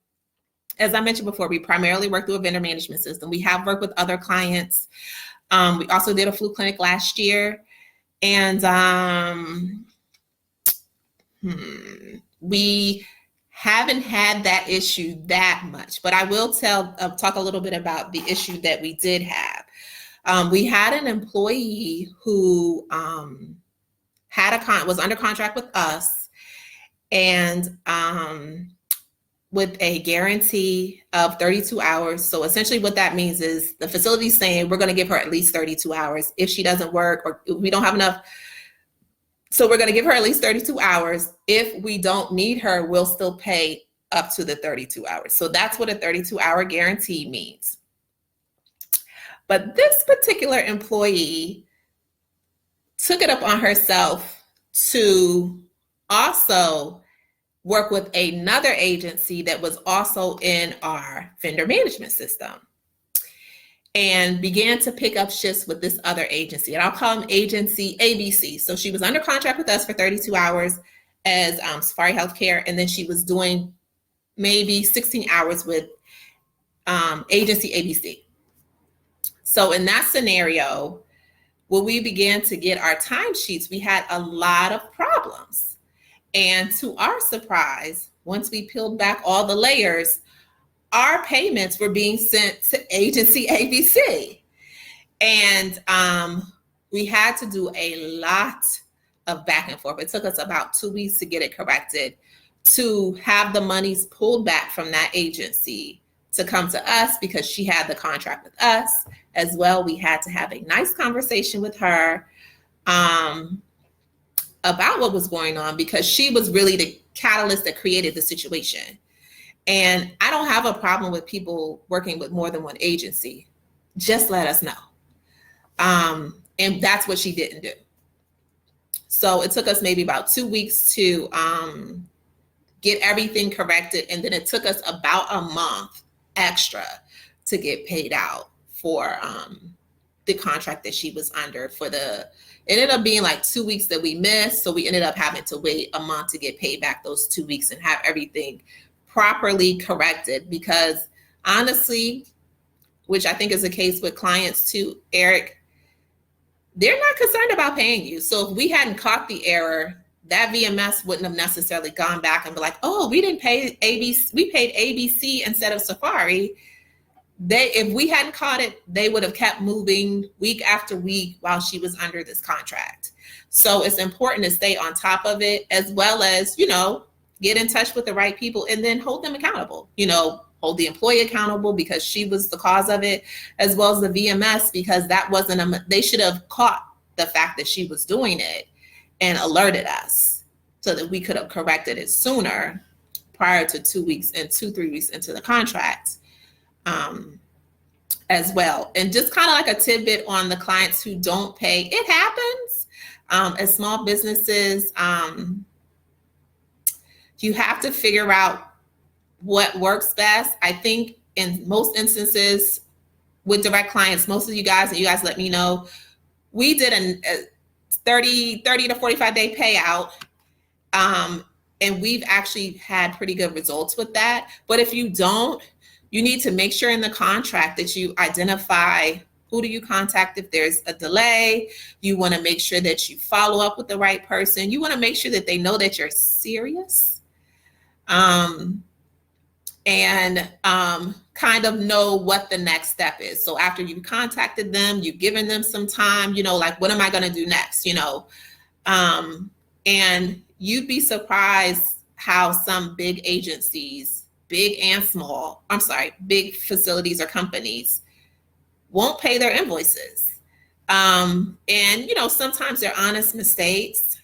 as I mentioned before, we primarily work through a vendor management system. We have worked with other clients. We also did a flu clinic last year. And we haven't had that issue that much, but I will talk a little bit about the issue that we did have. We had an employee who was under contract with us, and with a guarantee of 32 hours. So essentially what that means is the facility's saying we're going to give her at least 32 hours. If she doesn't work or we don't have enough, so we're going to give her at least 32 hours. If we don't need her, we'll still pay up to the 32 hours. So that's what a 32-hour guarantee means. But this particular employee took it up on herself to also work with another agency that was also in our vendor management system and began to pick up shifts with this other agency. And I'll call them agency ABC. So she was under contract with us for 32 hours as Safari Healthcare, and then she was doing maybe 16 hours with agency ABC. So in that scenario, when we began to get our timesheets, we had a lot of problems. And to our surprise, once we peeled back all the layers, our payments were being sent to agency ABC. And we had to do a lot of back and forth. It took us about 2 weeks to get it corrected, to have the monies pulled back from that agency to come to us because she had the contract with us as well. We had to have a nice conversation with her about what was going on, because she was really the catalyst that created the situation. And I don't have a problem with people working with more than one agency. Just let us know. And that's what she didn't do. So it took us maybe about 2 weeks to get everything corrected. And then it took us about a month extra to get paid out for the contract that she was under it ended up being like 2 weeks that we missed. So we ended up having to wait a month to get paid back those 2 weeks and have everything properly corrected. Because honestly, which I think is the case with clients too, Eric, they're not concerned about paying you. So if we hadn't caught the error, that VMS wouldn't have necessarily gone back and be like, oh, we didn't pay ABC, we paid ABC instead of Safari. If we hadn't caught it, they would have kept moving week after week while she was under this contract. So it's important to stay on top of it, as well as, get in touch with the right people and then hold them accountable, hold the employee accountable because she was the cause of it, as well as the VMS, because that wasn't they should have caught the fact that she was doing it and alerted us so that we could have corrected it sooner, prior to 2 weeks and 3 weeks into the contract. as well. And just kind of like a tidbit on the clients who don't pay, it happens. As small businesses, you have to figure out what works best. I think in most instances with direct clients, most of you guys, and you guys let me know, we did a 30 to 45 day payout. And we've actually had pretty good results with that. But if you don't, you need to make sure in the contract that you identify who do you contact if there's a delay. You want to make sure that you follow up with the right person. You want to make sure that they know that you're serious. And kind of know what the next step is. So after you've contacted them, you've given them some time, like, what am I going to do next? And you'd be surprised how some big agencies, big and small, big facilities or companies won't pay their invoices. And, sometimes they're honest mistakes.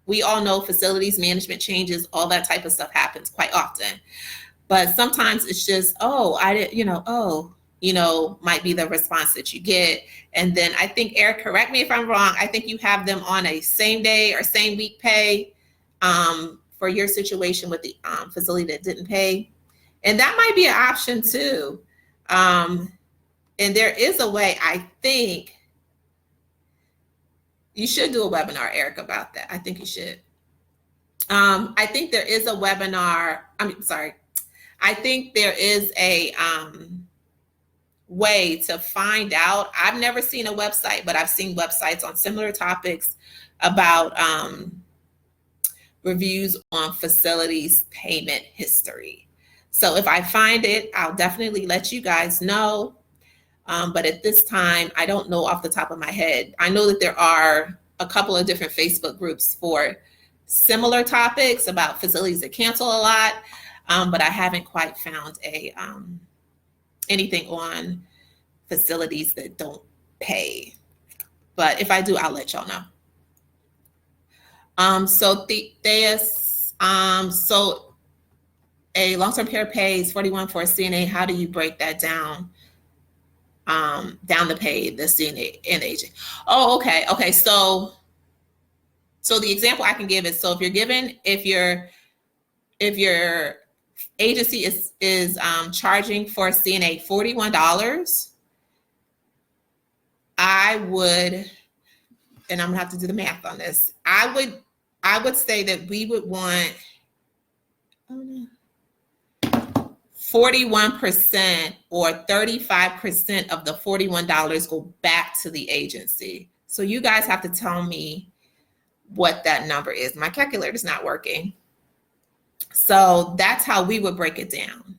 We all know facilities management changes, all that type of stuff happens quite often. But sometimes it's just, might be the response that you get. And then I think, Eric, correct me if I'm wrong, I think you have them on a same day or same week pay for your situation with the facility that didn't pay. And that might be an option too. And there is a way, I think, you should do a webinar, Eric, about that. I think you should. I think there is a webinar. I think there is a way to find out. I've never seen a website, but I've seen websites on similar topics about reviews on facilities payment history. So if I find it, I'll definitely let you guys know. But at this time, I don't know off the top of my head. I know that there are a couple of different Facebook groups for similar topics about facilities that cancel a lot, but I haven't quite found anything on facilities that don't pay. But if I do, I'll let y'all know. So a long-term care pays $41 for a CNA. How do you break that down? Down the pay, the CNA and agent. Oh, okay. Okay. So the example I can give is, so if your agency is charging for a CNA $41, I would, and I'm gonna have to do the math on this. I would say that we would want 41% or 35% of the $41 go back to the agency. So you guys have to tell me what that number is. My calculator is not working. So that's how we would break it down.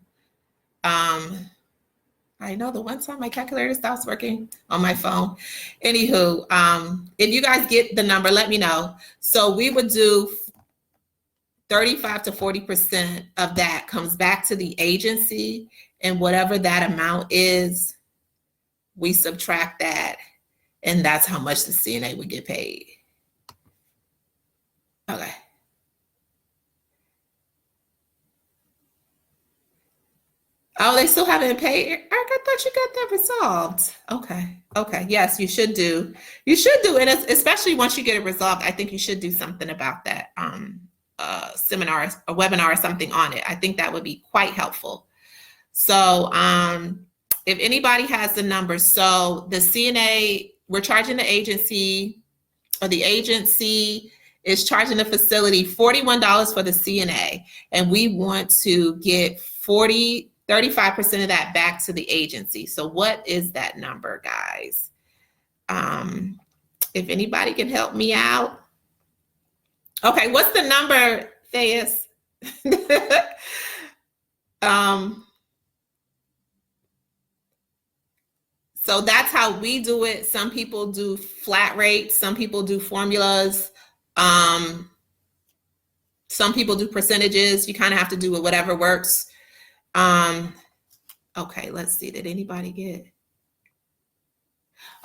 I know the one time my calculator stops working on my phone. Anywho, if you guys get the number, let me know. So we would do 35 to 40% of that comes back to the agency, and whatever that amount is, we subtract that, and that's how much the CNA would get paid. Okay. Oh, they still haven't paid? Eric, I thought you got that resolved. Okay. Okay. Yes, you should do. You should do it, especially once you get it resolved. I think you should do something about that. Seminar, a webinar or something on it. I think that would be quite helpful. So if anybody has the numbers, so the CNA, we're charging the agency, or the agency is charging the facility $41 for the CNA, and we want to get 35% of that back to the agency. So what is that number, guys? If anybody can help me out. Okay, what's the number, Thais? So that's how we do it. Some people do flat rates. Some people do formulas. Some people do percentages. You kind of have to do whatever works. Okay, let's see. Did anybody get?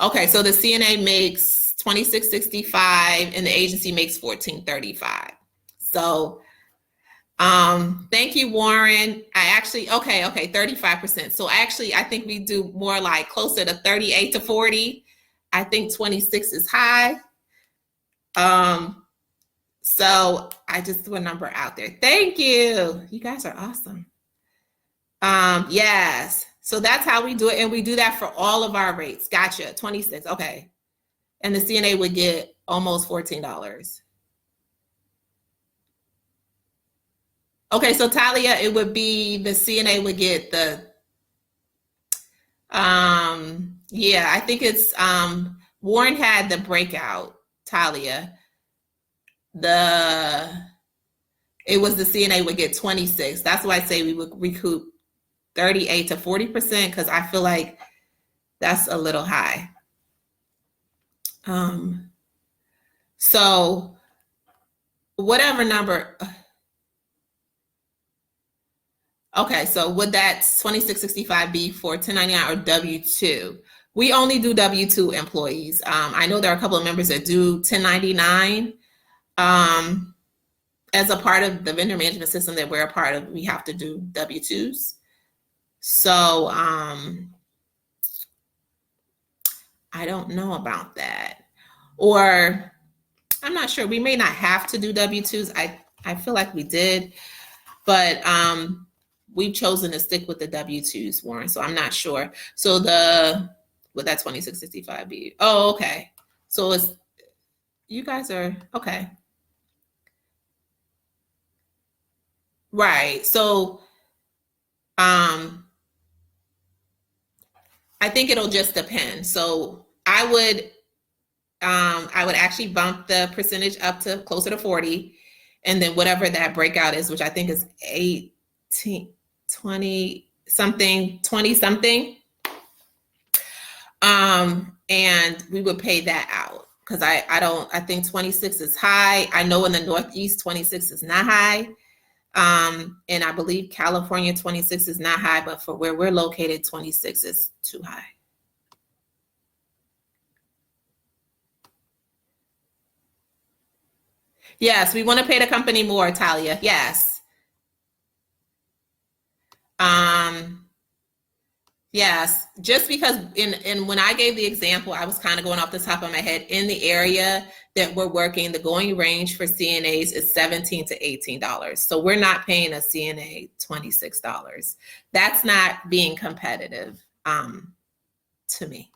Okay, so the CNA makes $26.65 and the agency makes $14.35. So Thank you, Warren. Okay, 35%. So actually, I think we do more like closer to 38 to 40. I think 26 is high. So I just threw a number out there. Thank you. You guys are awesome. Yes. So that's how we do it. And we do that for all of our rates. Gotcha. 26. Okay. And the CNA would get almost $14. Okay, so Talia, it would be the CNA would get the yeah, I think it's Warren had the breakout, Talia. It was the CNA would get 26. That's why I say we would recoup 38 to 40% because I feel like that's a little high. So whatever number. Okay, so would that 2665 be for 1099 or W-2? We only do W-2 employees. I know there are a couple of members that do 1099. As a part of the vendor management system that we're a part of, we have to do W-2s. So I don't know about that. Or I'm not sure. We may not have to do W-2s. I feel like we did, but we've chosen to stick with the W-2s, Warren, so I'm not sure. So would that 2665 be? Oh, okay. So you guys are, okay. Right, so I think it'll just depend. So I would actually bump the percentage up to closer to 40, and then whatever that breakout is, which I think is 18, 20 something. And we would pay that out because I think 26 is high. I know in the Northeast, 26 is not high. And I believe California, 26 is not high, but for where we're located, 26 is too high. Yes, we want to pay the company more, Talia. Yes. Yes, just because when I gave the example, I was kind of going off the top of my head. In the area that we're working, the going range for CNAs is $17 to $18. So we're not paying a CNA $26. That's not being competitive to me.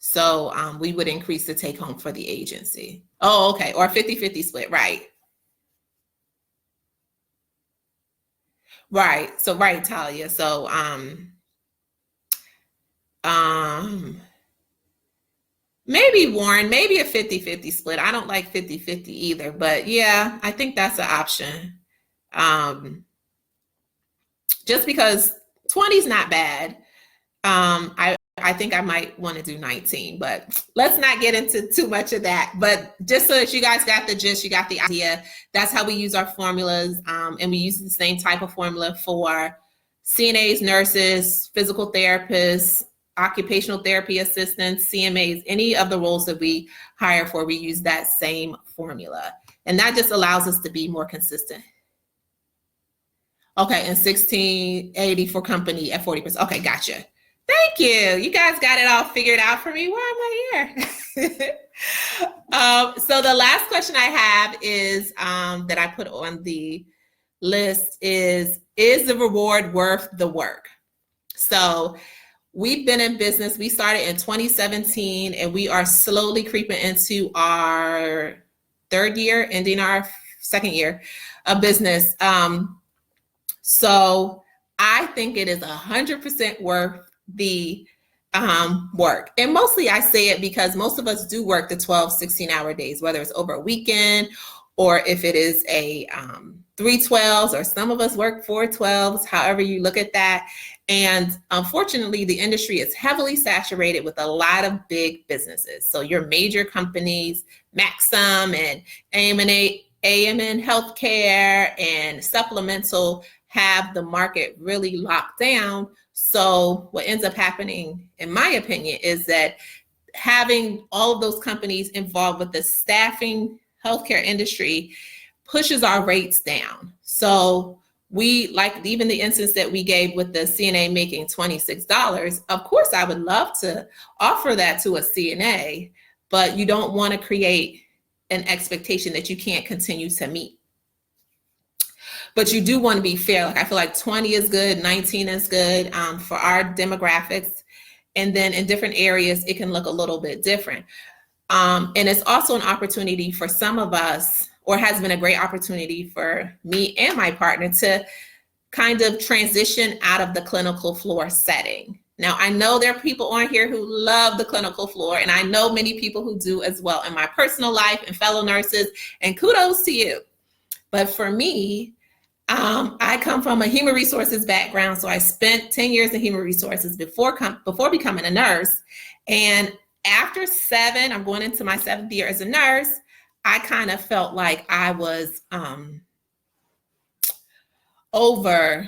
So we would increase the take home for the agency. Oh, okay, or 50-50 split, right. Right, so right, Talia. So maybe Warren, maybe a 50-50 split. I don't like 50-50 either, but yeah, I think that's an option. Just because 20 is not bad. I think I might want to do 19, but let's not get into too much of that. But just so that you guys got the gist, you got the idea, that's how we use our formulas. And we use the same type of formula for CNAs, nurses, physical therapists, occupational therapy assistants, CMAs, any of the roles that we hire for, we use that same formula. And that just allows us to be more consistent. Okay, and 1680 for company at 40%. Okay, gotcha. Thank you. You guys got it all figured out for me. Why am I here? So the last question I have is that I put on the list is the reward worth the work? So we've been in business. We started in 2017, and we are slowly creeping into our third year, ending our second year of business. So I think it is 100% worth the work. And mostly I say it because most of us do work the 12, 16-hour days, whether it's over a weekend or if it is a 3/12s, or some of us work 4/12s, however you look at that. And unfortunately, the industry is heavily saturated with a lot of big businesses. So your major companies, Maxim and AMN Healthcare and Supplemental, have the market really locked down. So what ends up happening, in my opinion, is that having all of those companies involved with the staffing healthcare industry pushes our rates down. So we, like even the instance that we gave with the CNA making $26, of course, I would love to offer that to a CNA, but you don't want to create an expectation that you can't continue to meet. But you do want to be fair. Like I feel like 20 is good, 19 is good for our demographics. And then in different areas, it can look a little bit different. And it's also an opportunity for some of us, or has been a great opportunity for me and my partner to kind of transition out of the clinical floor setting. Now, I know there are people on here who love the clinical floor, and I know many people who do as well in my personal life and fellow nurses, and kudos to you. But for me, I come from a human resources background, so I spent 10 years in human resources before becoming a nurse. And after 7, I'm going into my 7th year as a nurse, I kind of felt like I was over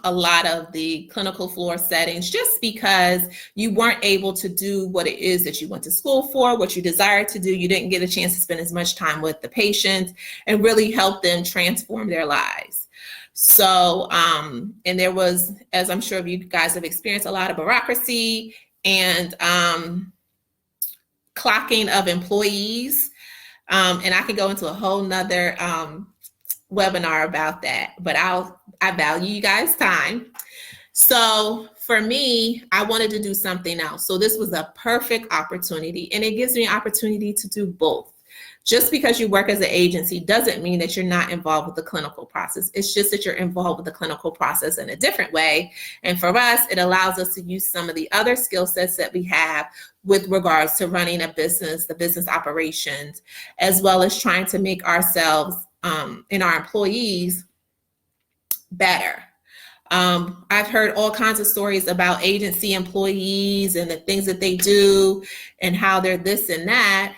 a lot of the clinical floor settings, just because you weren't able to do what it is that you went to school for, what you desire to do. You didn't get a chance to spend as much time with the patients and really help them transform their lives. So, and there was, as I'm sure you guys have experienced, a lot of bureaucracy and clocking of employees. And I could go into a whole nother webinar about that, but I value you guys' time. So for me, I wanted to do something else. So this was a perfect opportunity, and it gives me an opportunity to do both. Just because you work as an agency doesn't mean that you're not involved with the clinical process. It's just that you're involved with the clinical process in a different way. And for us, it allows us to use some of the other skill sets that we have with regards to running a business, the business operations, as well as trying to make ourselves and our employees better. I've heard all kinds of stories about agency employees and the things that they do and how they're this and that.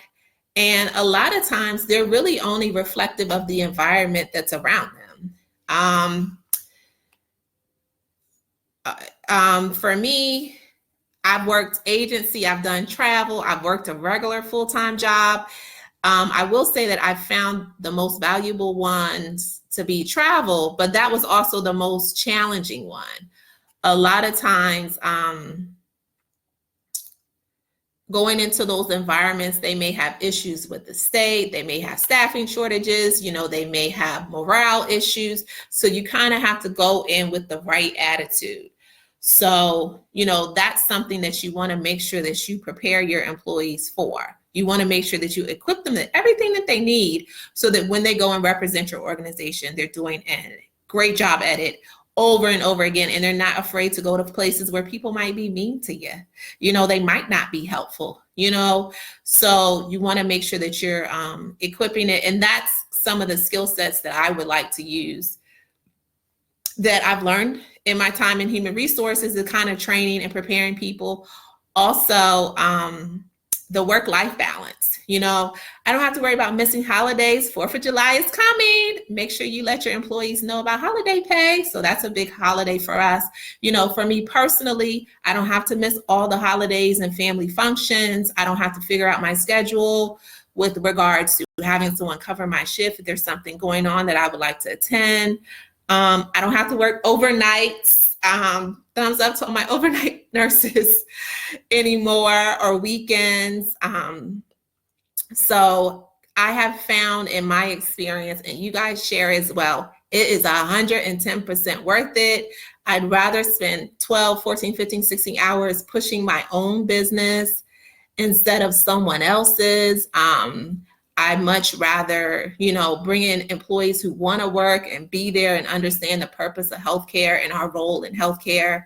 And a lot of times they're really only reflective of the environment that's around them. For me, I've worked agency, I've done travel, I've worked a regular full-time job. I will say that I found the most valuable ones to be travel, but that was also the most challenging one. A lot of times, going into those environments, they may have issues with the state, they may have staffing shortages, they may have morale issues. So you kind of have to go in with the right attitude. So, that's something that you want to make sure that you prepare your employees for. You want to make sure that you equip them with everything that they need so that when they go and represent your organization, they're doing a great job at it over and over again. And they're not afraid to go to places where people might be mean to you. They might not be helpful, so you want to make sure that you're equipping it. And that's some of the skill sets that I would like to use that I've learned in my time in human resources, the kind of training and preparing people. Also, the work-life balance. I don't have to worry about missing holidays. 4th of July is coming. Make sure you let your employees know about holiday pay. So that's a big holiday for us. For me personally, I don't have to miss all the holidays and family functions. I don't have to figure out my schedule with regards to having someone cover my shift if there's something going on that I would like to attend. I don't have to work overnights. Thumbs up to all my overnight nurses anymore, or weekends. So I have found in my experience, and you guys share as well, it is 110% worth it. I'd rather spend 12, 14, 15, 16 hours pushing my own business instead of someone else's. I'd much rather, bring in employees who want to work and be there and understand the purpose of healthcare and our role in healthcare.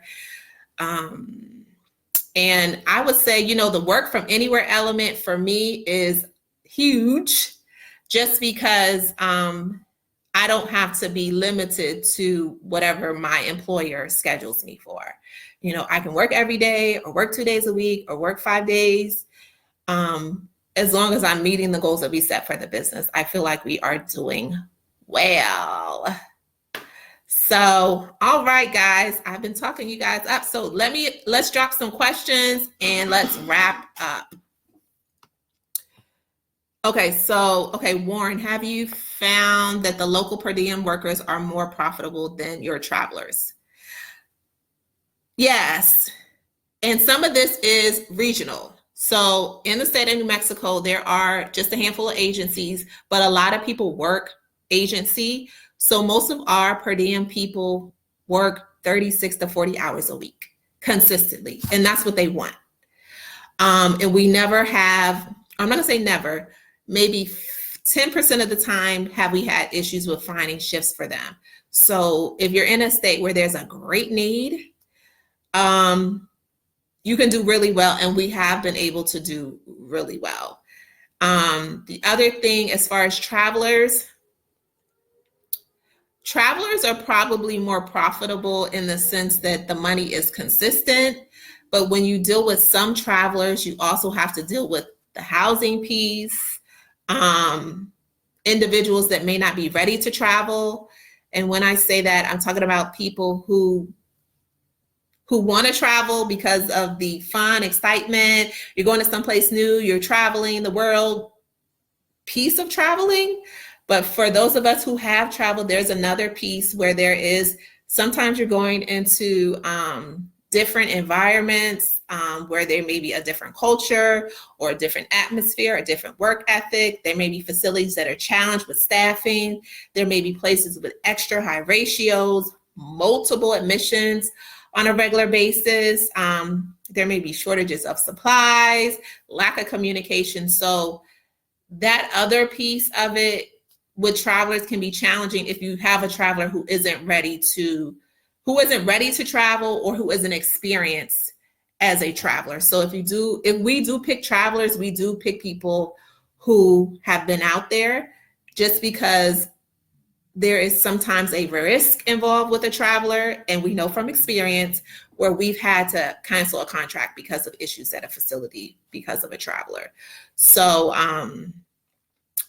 And I would say, the work from anywhere element for me is huge, just because I don't have to be limited to whatever my employer schedules me for. I can work every day, or work 2 days a week, or work 5 days. As long as I'm meeting the goals that we set for the business, I feel like we are doing well. So, all right, guys, I've been talking you guys up. So let's drop some questions and let's wrap up. Okay, so, okay, Warren, have you found that the local per diem workers are more profitable than your travelers? Yes. And some of this is regional. So in the state of New Mexico, there are just a handful of agencies, but a lot of people work agency. So most of our per diem people work 36 to 40 hours a week consistently. And that's what they want. And we never have, I'm not gonna say never, maybe 10% of the time have we had issues with finding shifts for them. So if you're in a state where there's a great need, you can do really well, and we have been able to do really well. The other thing, as far as travelers are probably more profitable in the sense that the money is consistent. But when you deal with some travelers, you also have to deal with the housing piece, individuals that may not be ready to travel. And when I say that, I'm talking about people who want to travel because of the fun, excitement. You're going to someplace new, you're traveling the world, piece of traveling. But for those of us who have traveled, there's another piece where there is, sometimes you're going into different environments where there may be a different culture or a different atmosphere, a different work ethic. There may be facilities that are challenged with staffing. There may be places with extra high ratios, multiple admissions on a regular basis. There may be shortages of supplies, lack of communication. So that other piece of it with travelers can be challenging if you have a traveler who isn't ready to travel or who isn't experienced as a traveler. So if we do pick travelers, we do pick people who have been out there, just because there is sometimes a risk involved with a traveler, and we know from experience where we've had to cancel a contract because of issues at a facility because of a traveler. So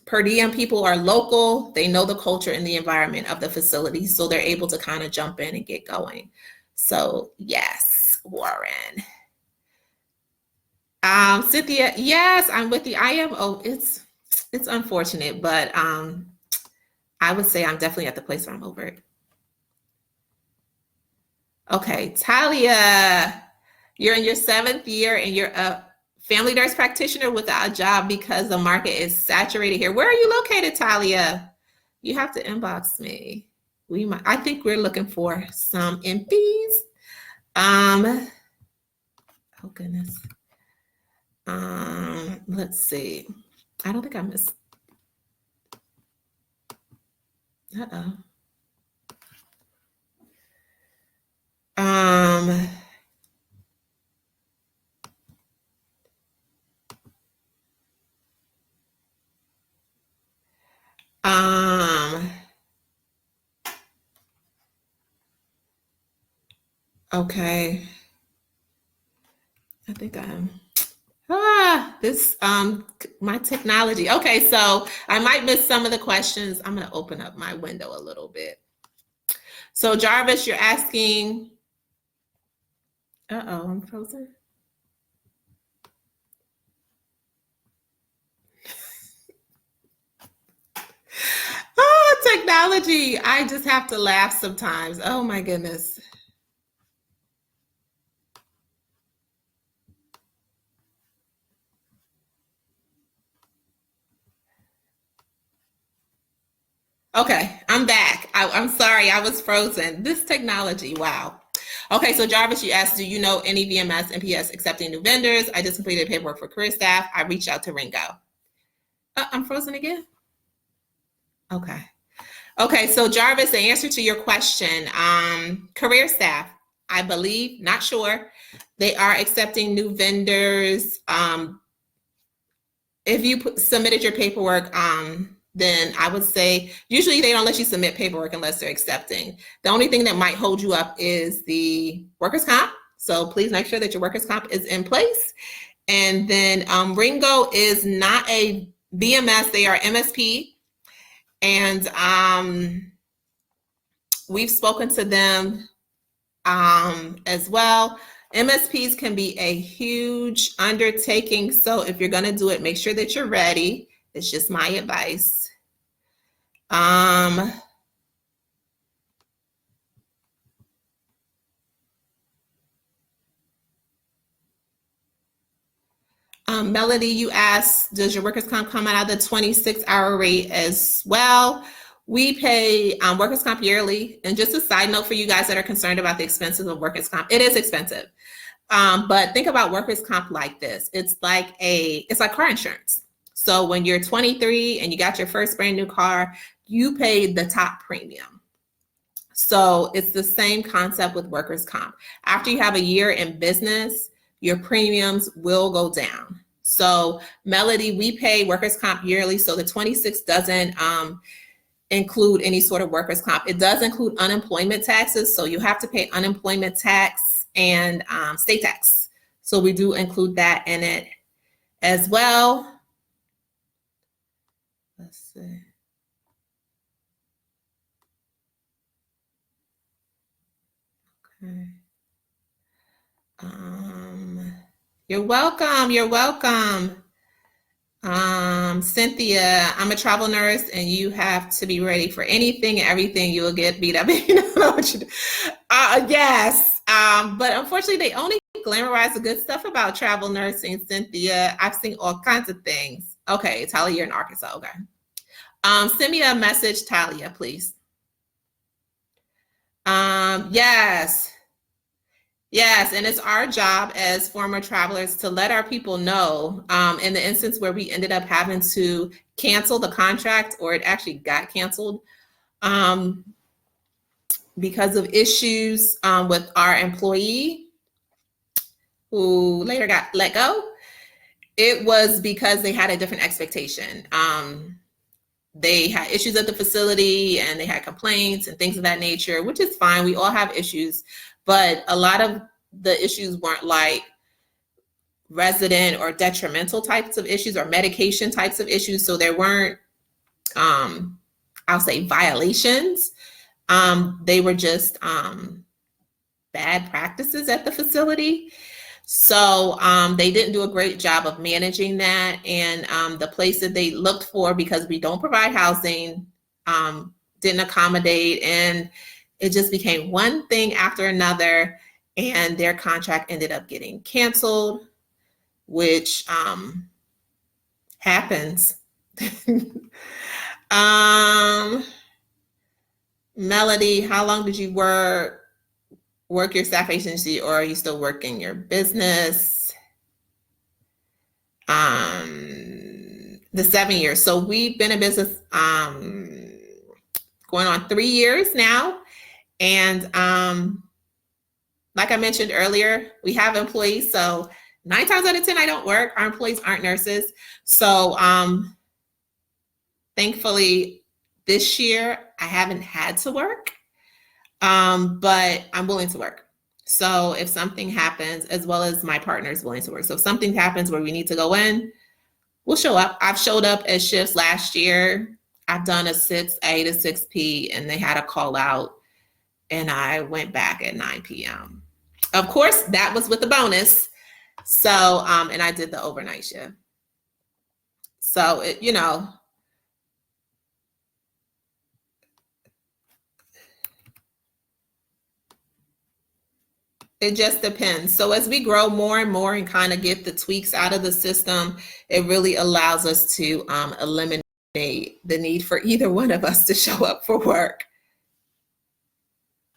per diem people are local, they know the culture and the environment of the facility, so they're able to kind of jump in and get going. So yes, Warren. Cynthia, yes, I'm with you. I am. Oh, it's unfortunate, but I would say I'm definitely at the place where I'm over it. Okay, Talia, you're in your 7th year and you're a family nurse practitioner without a job because the market is saturated here. Where are you located, Talia? You have to inbox me. I think we're looking for some MPs. Oh goodness. Let's see. I don't think I missed. Uh-oh. Okay. I think this my technology. Okay, so I might miss some of the questions. I'm going to open up my window a little bit. So Jarvis, you're asking, I'm frozen. Oh, technology. I just have to laugh sometimes. Oh my goodness. Okay, I'm back. I'm sorry, I was frozen. This technology, wow. Okay, so Jarvis, you asked, do you know any VMS, NPS accepting new vendors? I just completed paperwork for career staff. I reached out to Ringo. I'm frozen again? Okay. Okay, so Jarvis, the answer to your question, career staff, I believe, not sure, they are accepting new vendors. If you submitted your paperwork, then I would say usually they don't let you submit paperwork unless they're accepting. The only thing that might hold you up is the workers' comp. So please make sure that your workers' comp is in place. And then Ringo is not a VMS, they are MSP. And we've spoken to them as well. MSPs can be a huge undertaking. So if you're going to do it, make sure that you're ready. It's just my advice. Melody, you asked, does your workers' comp come out of the 26-hour rate as well? We pay workers' comp yearly. And just a side note for you guys that are concerned about the expenses of workers' comp, it is expensive. But think about workers' comp like this. It's like car insurance. So when you're 23 and you got your first brand new car, you paid the top premium. So it's the same concept with workers' comp. After you have a year in business, your premiums will go down. So Melody, we pay workers' comp yearly. So the 26 doesn't include any sort of workers' comp. It does include unemployment taxes. So you have to pay unemployment tax and state tax. So we do include that in it as well. Let's see. Okay. You're welcome. You're welcome. Cynthia, I'm a travel nurse and you have to be ready for anything and everything. You will get beat up. You don't know what you do. Yes. But unfortunately, they only glamorize the good stuff about travel nursing, Cynthia. I've seen all kinds of things. Okay, Talia, you're in Arkansas. Okay. Send me a message, Talia, please. Yes. Yes, and it's our job as former travelers to let our people know in the instance where we ended up having to cancel the contract, or it actually got canceled because of issues with our employee who later got let go. It was because they had a different expectation. They had issues at the facility and they had complaints and things of that nature, which is fine. We all have issues. But a lot of the issues weren't like resident or detrimental types of issues or medication types of issues. So there weren't, I'll say, violations. They were just bad practices at the facility. So they didn't do a great job of managing that. And the place that they looked for, because we don't provide housing, didn't accommodate, and it just became one thing after another, and their contract ended up getting canceled, which happens. Melody, how long did you work your staff agency, or are you still working your business? The 7 years. So we've been in business going on 3 years now. And like I mentioned earlier, we have employees. So 9 times out of 10, I don't work. Our employees aren't nurses. So thankfully, this year, I haven't had to work, but I'm willing to work. So if something happens, as well as my partner is willing to work. So if something happens where we need to go in, we'll show up. I've showed up at shifts last year. I've done a 6A to 6P, and they had a call out, and I went back at 9 p.m. Of course, that was with a bonus. So, and I did the overnight shift. So, it, you know, it just depends. So as we grow more and more and kind of get the tweaks out of the system, it really allows us to eliminate the need for either one of us to show up for work.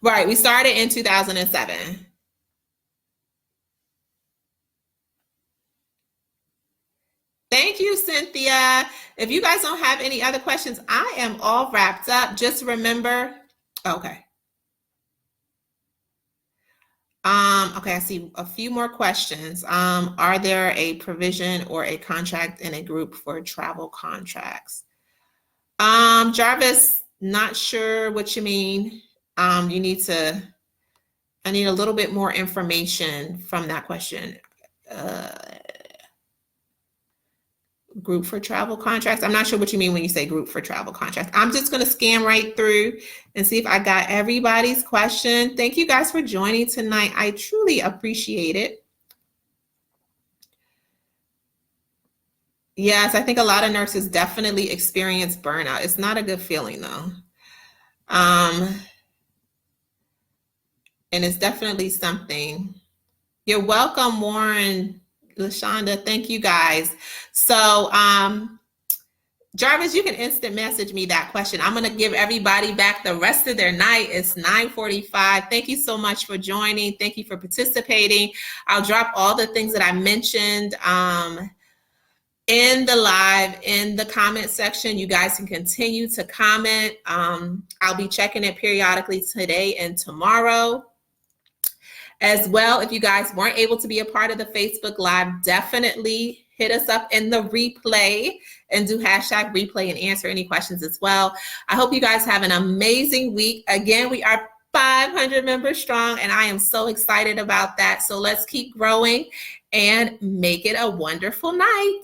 Right, we started in 2007. Thank you, Cynthia. If you guys don't have any other questions, I am all wrapped up. Just remember, okay. Okay, I see a few more questions. Are there a provision or a contract in a group for travel contracts? Jarvis, not sure what you mean. I need a little bit more information from that question. Group for travel contracts. I'm not sure what you mean when you say group for travel contracts. I'm just going to scan right through and see if I got everybody's question. Thank you guys for joining tonight. I truly appreciate it. Yes, I think a lot of nurses definitely experience burnout. It's not a good feeling though. Um, and it's definitely something. You're welcome, Warren, LaShonda. Thank you guys. So, Jarvis, you can instant message me that question. I'm going to give everybody back the rest of their night. It's 9:45. Thank you so much for joining. Thank you for participating. I'll drop all the things that I mentioned in the live, in the comment section. You guys can continue to comment. I'll be checking it periodically today and tomorrow. As well, if you guys weren't able to be a part of the Facebook Live, definitely hit us up in the replay and do hashtag replay and answer any questions as well. I hope you guys have an amazing week. Again, we are 500 members strong, and I am so excited about that. So let's keep growing and make it a wonderful night.